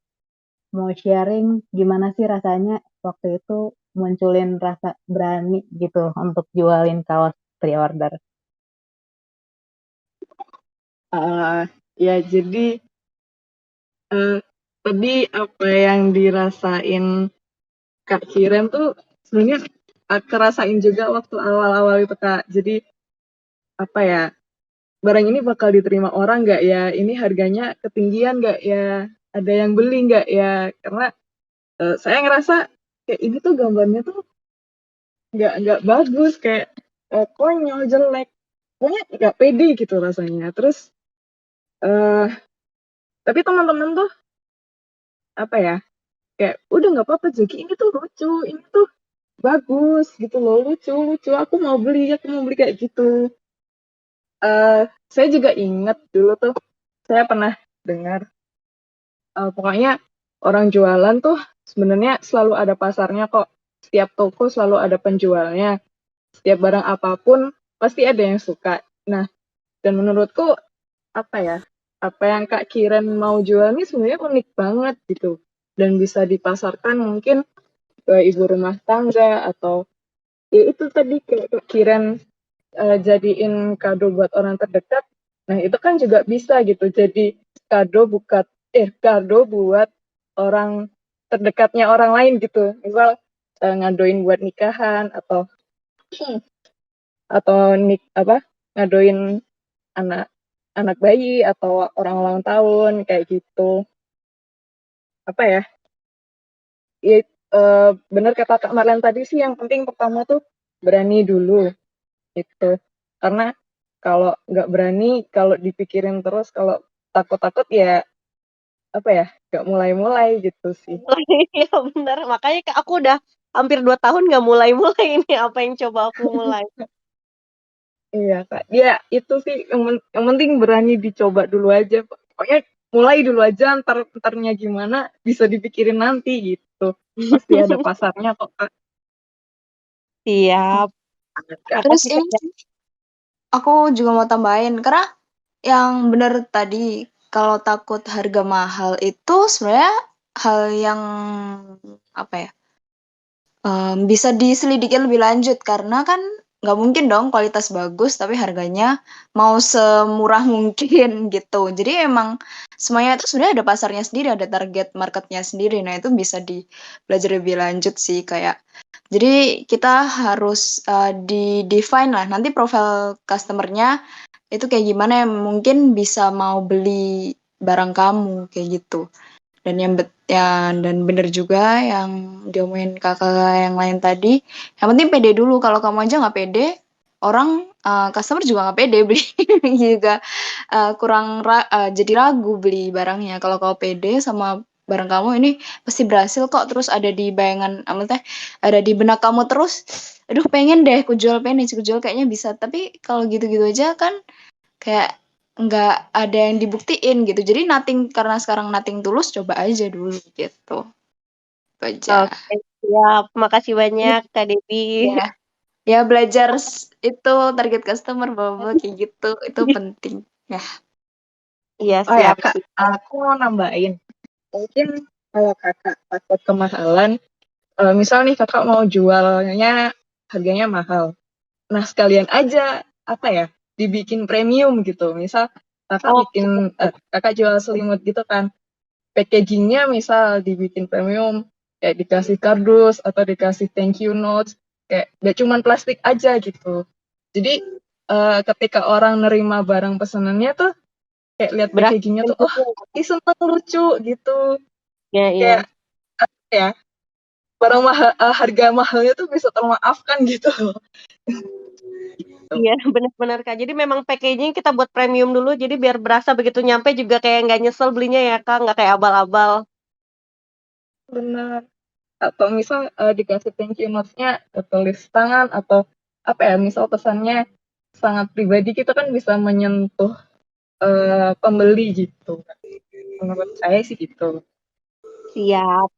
mau sharing gimana sih rasanya waktu itu munculin rasa berani gitu untuk jualin kaos pre-order. Ya jadi tadi apa yang dirasain Kak Kiren tuh sebenarnya kerasain juga waktu awal-awal itu Kak. Jadi apa ya, barang ini bakal diterima orang nggak ya? Ini harganya ketinggian nggak ya? Ada yang beli nggak ya? Karena saya ngerasa kayak ini tuh gambarnya tuh nggak bagus, kayak konyol, jelek. Pokoknya nggak pede gitu rasanya. Terus tapi teman-teman tuh apa ya? Kayak udah nggak apa-apa Jaki, ini tuh lucu, ini tuh bagus gitu loh, lucu, aku mau beli kayak gitu. Saya juga ingat dulu tuh saya pernah dengar pokoknya orang jualan tuh sebenarnya selalu ada pasarnya kok. Setiap toko selalu ada penjualnya. Setiap barang apapun pasti ada yang suka. Nah, dan menurutku apa ya? Apa yang Kak Kiren mau jual ini sebenarnya unik banget gitu. Dan bisa dipasarkan mungkin ke ibu rumah tangga atau ya itu tadi kayak Kak Kiren jadiin kado buat orang terdekat. Nah, itu kan juga bisa gitu. Jadi kado buat orang terdekatnya orang lain gitu. Misal ngadoin buat nikahan atau ngadoin anak anak bayi atau orang ulang tahun kayak gitu. Apa ya? Ya, bener kata Kak Marlen tadi sih, yang penting pertama tuh berani dulu gitu. Karena kalau nggak berani, kalau dipikirin terus, kalau takut-takut ya apa ya, nggak mulai-mulai gitu sih. Iya benar, makanya aku udah hampir 2 tahun nggak mulai-mulai ini apa yang coba aku mulai. Iya Kak, ya itu sih yang penting berani dicoba dulu aja. Pokoknya mulai dulu aja, ntarnya gimana bisa dipikirin nanti gitu. Pasti ada pasarnya kok Kak. Siap. Terus Makasih ini Kak. aku juga mau tambahin karena yang benar tadi kalau takut harga mahal itu sebenarnya hal yang apa ya? Bisa diselidiki lebih lanjut karena kan nggak mungkin dong kualitas bagus tapi harganya mau semurah mungkin gitu. Jadi emang semuanya itu sebenarnya ada pasarnya sendiri, ada target marketnya sendiri. Nah itu bisa belajar lebih lanjut sih kayak. Jadi kita harus di define lah nanti profil customernya itu kayak gimana yang mungkin bisa mau beli barang kamu kayak gitu. Dan dan bener juga yang diomongin kakak yang lain tadi. Yang penting pede dulu. Kalau kamu aja nggak pede, orang customer juga nggak pede beli juga jadi ragu beli barangnya. Kalau kau pede sama barang kamu ini pasti berhasil kok. Terus ada di bayangan, maksudnya ada di benak kamu terus. Aduh pengen deh, kujual kayaknya bisa. Tapi kalau gitu-gitu aja kan kayak nggak ada yang dibuktiin gitu. Jadi karena sekarang nothing tulus, coba aja dulu gitu. Itu aja. Oke, siap. Makasih banyak Kak Devi. Ya, ya belajar itu target customer bawa kayak gitu. Itu penting. Ya. Iya, Oh ya siap. Kak, aku mau nambahin. Mungkin kalau Kakak takut kemahalan, misal nih Kakak mau jualnya harganya mahal. Nah, sekalian aja apa ya, dibikin premium gitu. Misal Kakak Kakak jual selimut gitu kan. Packagingnya misal dibikin premium, kayak dikasih kardus atau dikasih thank you notes, kayak gak cuman plastik aja gitu. Jadi ketika orang nerima barang pesanannya tuh kayak lihat Berarti packagingnya tuh, oh ini seneng, lucu gitu. ya, Kayak ya. apa ya, barang mahal, harga mahalnya tuh bisa termaafkan gitu. Iya, benar-benar Kak. Jadi memang packaging kita buat premium dulu, jadi biar berasa begitu nyampe juga kayak nggak nyesel belinya ya Kak, nggak kayak abal-abal. Benar. Atau misal dikasih thank you notes-nya tertulis tangan, atau apa ya, misal pesannya sangat pribadi, kita kan bisa menyentuh pembeli gitu. Menurut saya sih gitu. Siap.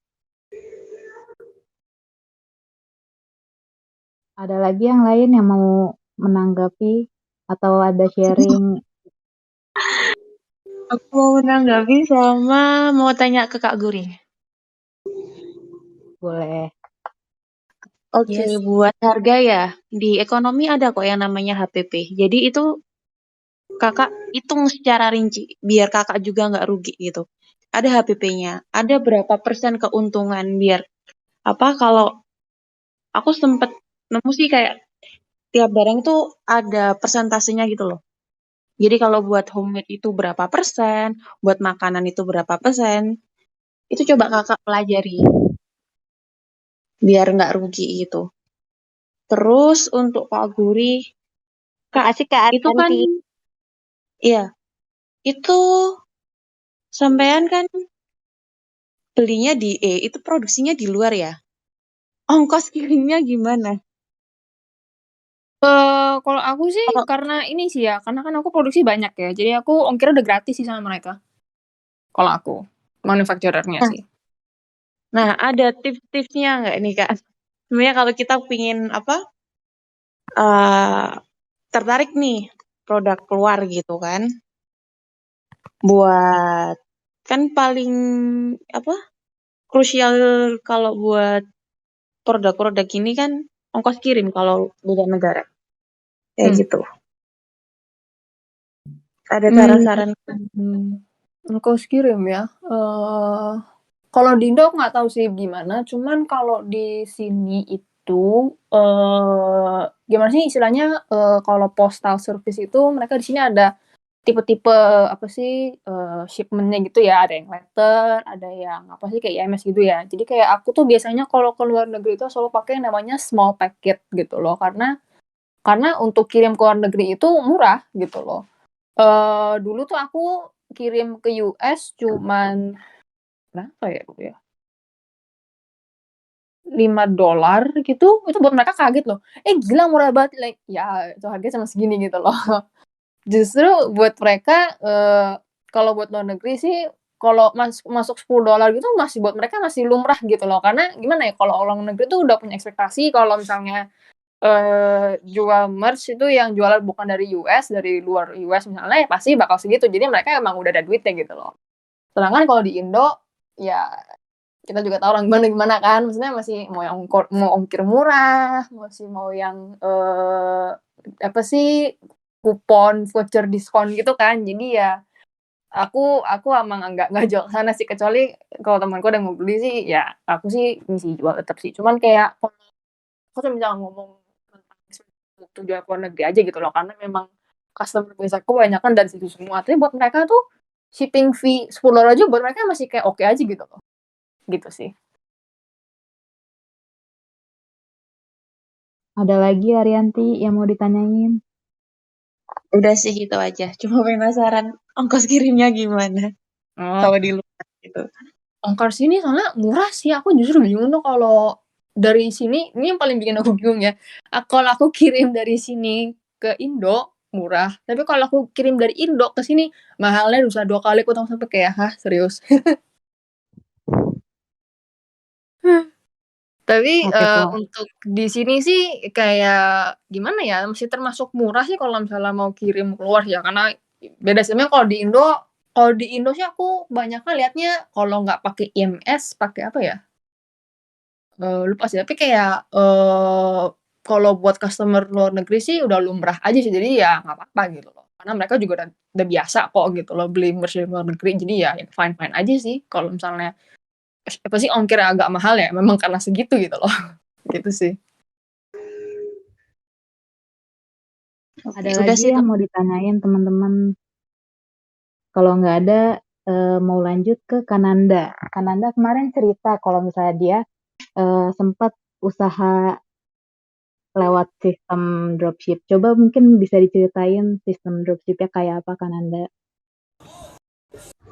Ada lagi yang lain yang mau menanggapi atau ada sharing? Aku mau menanggapi sama mau tanya ke Kak Guri. Boleh. Oke, Yes. buat harga ya, di ekonomi ada kok yang namanya HPP. Jadi itu kakak hitung secara rinci, biar kakak juga nggak rugi gitu. Ada HPP-nya, ada berapa persen keuntungan biar kalau aku sempet nemu sih kayak tiap barang itu ada persentasenya gitu loh. Jadi kalau buat homemade itu berapa persen, buat makanan itu berapa persen, itu coba kakak pelajari biar nggak rugi gitu. Terus untuk Kak Guri, Kak, Makasih Kak itu kan, Atanti. iya, itu sampean kan belinya itu produksinya di luar ya? Ongkos kirimnya gimana? Kalau aku sih Kalau, karena ini sih ya, karena kan aku produksi banyak ya. Jadi aku ongkirnya udah gratis sih sama mereka. Kalau aku manufacturernya nah, sih. nah, ada tips-tipsnya nggak nih Kak? Sebenarnya kalau kita pingin eh tertarik nih produk keluar gitu kan, buat kan paling apa krusial kalau buat produk-produk ini kan ongkos kirim kalau beda negara kayak Hmm. gitu. Ada Hmm. saran-saran? Ongkos kirim ya. Kalau di Indo aku nggak tahu sih gimana, cuman kalau di sini itu gimana sih istilahnya kalau postal service itu mereka di sini ada tipe-tipe apa sih shipment-nya gitu ya, ada yang letter, ada yang apa sih kayak IMS gitu ya. Jadi kayak aku tuh biasanya kalau ke luar negeri itu selalu pakai yang namanya small packet gitu loh, karena untuk kirim ke luar negeri itu murah gitu loh. Dulu tuh aku kirim ke US cuman berapa ya dulu ya? $5 gitu, itu buat mereka kaget loh. Gila murah banget, like ya itu harganya cuma segini gitu loh. Justru buat mereka kalau buat luar negeri sih kalau masuk $10 gitu masih buat mereka masih lumrah gitu loh. Karena gimana ya, kalau orang negeri tuh udah punya ekspektasi kalau misalnya jual merch itu yang jualan bukan dari US, dari luar US misalnya ya pasti bakal segitu. Jadi mereka emang udah ada duitnya gitu loh. Sedangkan kalau di Indo ya kita juga tahu orang gimana kan, maksudnya masih mau yang mau ongkir murah, masih mau yang apa sih kupon voucher diskon gitu kan. Jadi ya aku emang nggak jual ke sana sih, kecuali kalau temanku ada yang mau beli sih ya aku sih ngisi jual tetap sih. Cuman kayak aku tuh misalnya ngomong tentang untuk jual ke luar negeri aja gitu loh, karena memang customer base aku kebanyakan dari situ semua. Tapi buat mereka tuh shipping fee $10 aja buat mereka masih kayak oke aja gitu loh. Gitu sih. Ada lagi Arianti yang mau ditanyain? Udah sih gitu aja. Cuma penasaran ongkos kirimnya gimana kalau di luar gitu. Ongkos sini soalnya murah sih. Aku justru bingung tuh kalau dari sini, ini yang paling bikin aku bingung ya. Kalau aku kirim dari sini ke Indo murah, tapi kalau aku kirim dari Indo ke sini mahalnya bisa 2 kali. Aku sampai kayak, hah serius? Tapi untuk di sini sih kayak gimana ya, masih termasuk murah sih kalau misalnya mau kirim keluar ya, karena beda sih. Kalau di Indo sih aku banyaknya lihatnya kalau nggak pakai IMS, pakai apa ya? Lupa sih, tapi kayak kalau buat customer luar negeri sih udah lumrah aja sih, jadi ya nggak apa-apa gitu loh. Karena mereka juga udah biasa kok gitu loh beli merch dari luar negeri, jadi ya fine-fine aja sih kalau misalnya apa sih ongkirnya agak mahal ya memang karena segitu gitu loh. Gitu sih. Ada lagi yang mau ditanyain teman-teman? Kalau nggak ada, mau lanjut ke Kananda. Kananda kemarin cerita kalau misalnya dia sempat usaha lewat sistem dropship. Coba mungkin bisa diceritain sistem dropshipnya kayak apa Kananda?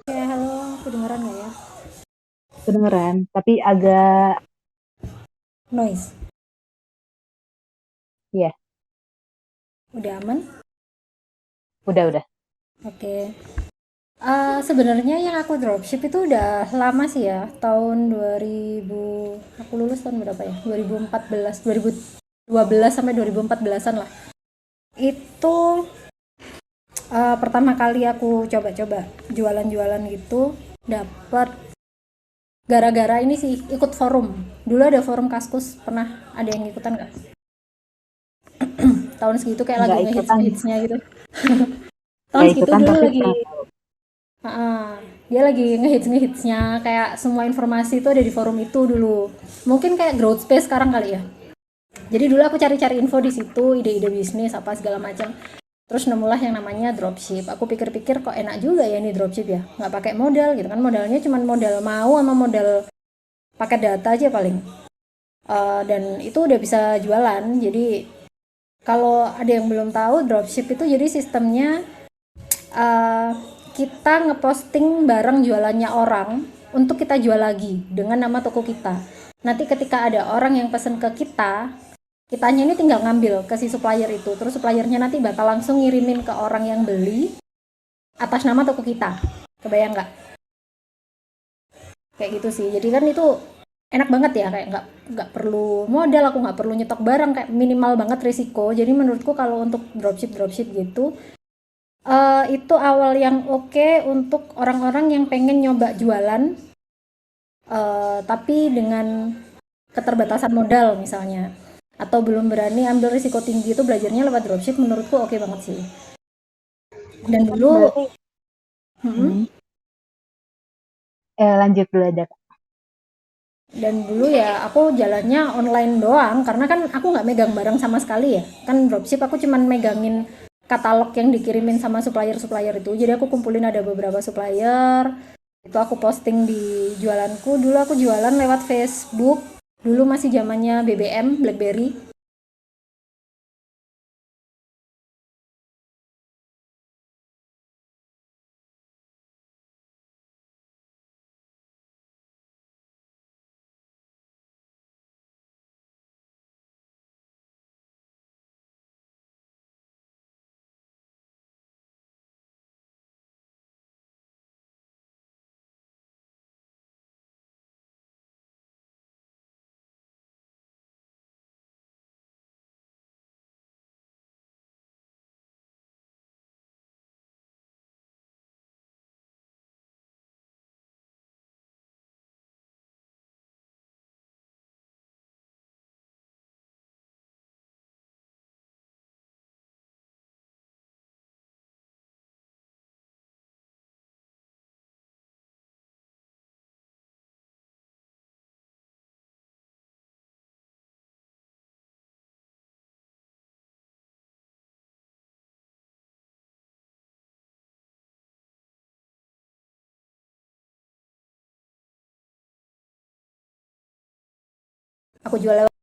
Ya, halo, kedengeran nggak ya? Kedengeran, tapi agak noise. Iya. Udah aman? Udah. Oke. Sebenarnya yang aku dropship itu udah lama sih ya, tahun 2000, aku lulus tahun berapa ya? 2012 sampai 2014-an lah. Itu pertama kali aku coba-coba jualan-jualan gitu, dapat gara-gara ini sih ikut forum. Dulu ada forum Kaskus, pernah ada yang ikutan nggak? Tahun segitu kayak lagi ngehits-ngehitsnya gitu. Tahun segitu dulu lagi dia lagi ngehits-ngehitsnya, kayak semua informasi itu ada di forum itu dulu. Mungkin kayak growth space sekarang kali ya. Jadi dulu aku cari-cari info di situ, ide-ide bisnis apa segala macam. Terus nemulah yang namanya dropship. Aku pikir-pikir kok enak juga ya ini dropship ya. Nggak pakai modal gitu kan, modalnya cuma modal mau sama modal paket data aja paling. Dan itu udah bisa jualan. Jadi kalau ada yang belum tahu, dropship itu jadi sistemnya kita ngeposting barang jualannya orang untuk kita jual lagi dengan nama toko kita. Nanti ketika ada orang yang pesen ke kitanya ini tinggal ngambil ke si supplier itu, terus suppliernya nanti bakal langsung ngirimin ke orang yang beli atas nama toko kita. Kebayang nggak? Kayak gitu sih. Jadi kan itu enak banget ya, kayak nggak perlu modal, aku nggak perlu nyetok barang, kayak minimal banget risiko. Jadi menurutku kalau untuk dropship gitu itu awal yang oke untuk orang-orang yang pengen nyoba jualan tapi dengan keterbatasan modal misalnya, atau belum berani ambil risiko tinggi, itu belajarnya lewat dropship menurutku oke banget sih. Dan dulu lanjut dulu aja. Dan dulu ya aku jalannya online doang karena kan aku nggak megang barang sama sekali ya. Kan dropship aku cuman megangin katalog yang dikirimin sama supplier-supplier itu. Jadi aku kumpulin ada beberapa supplier, itu aku posting di jualanku. Dulu aku jualan lewat Facebook. Dulu masih zamannya BBM, BlackBerry. Aku jual lewat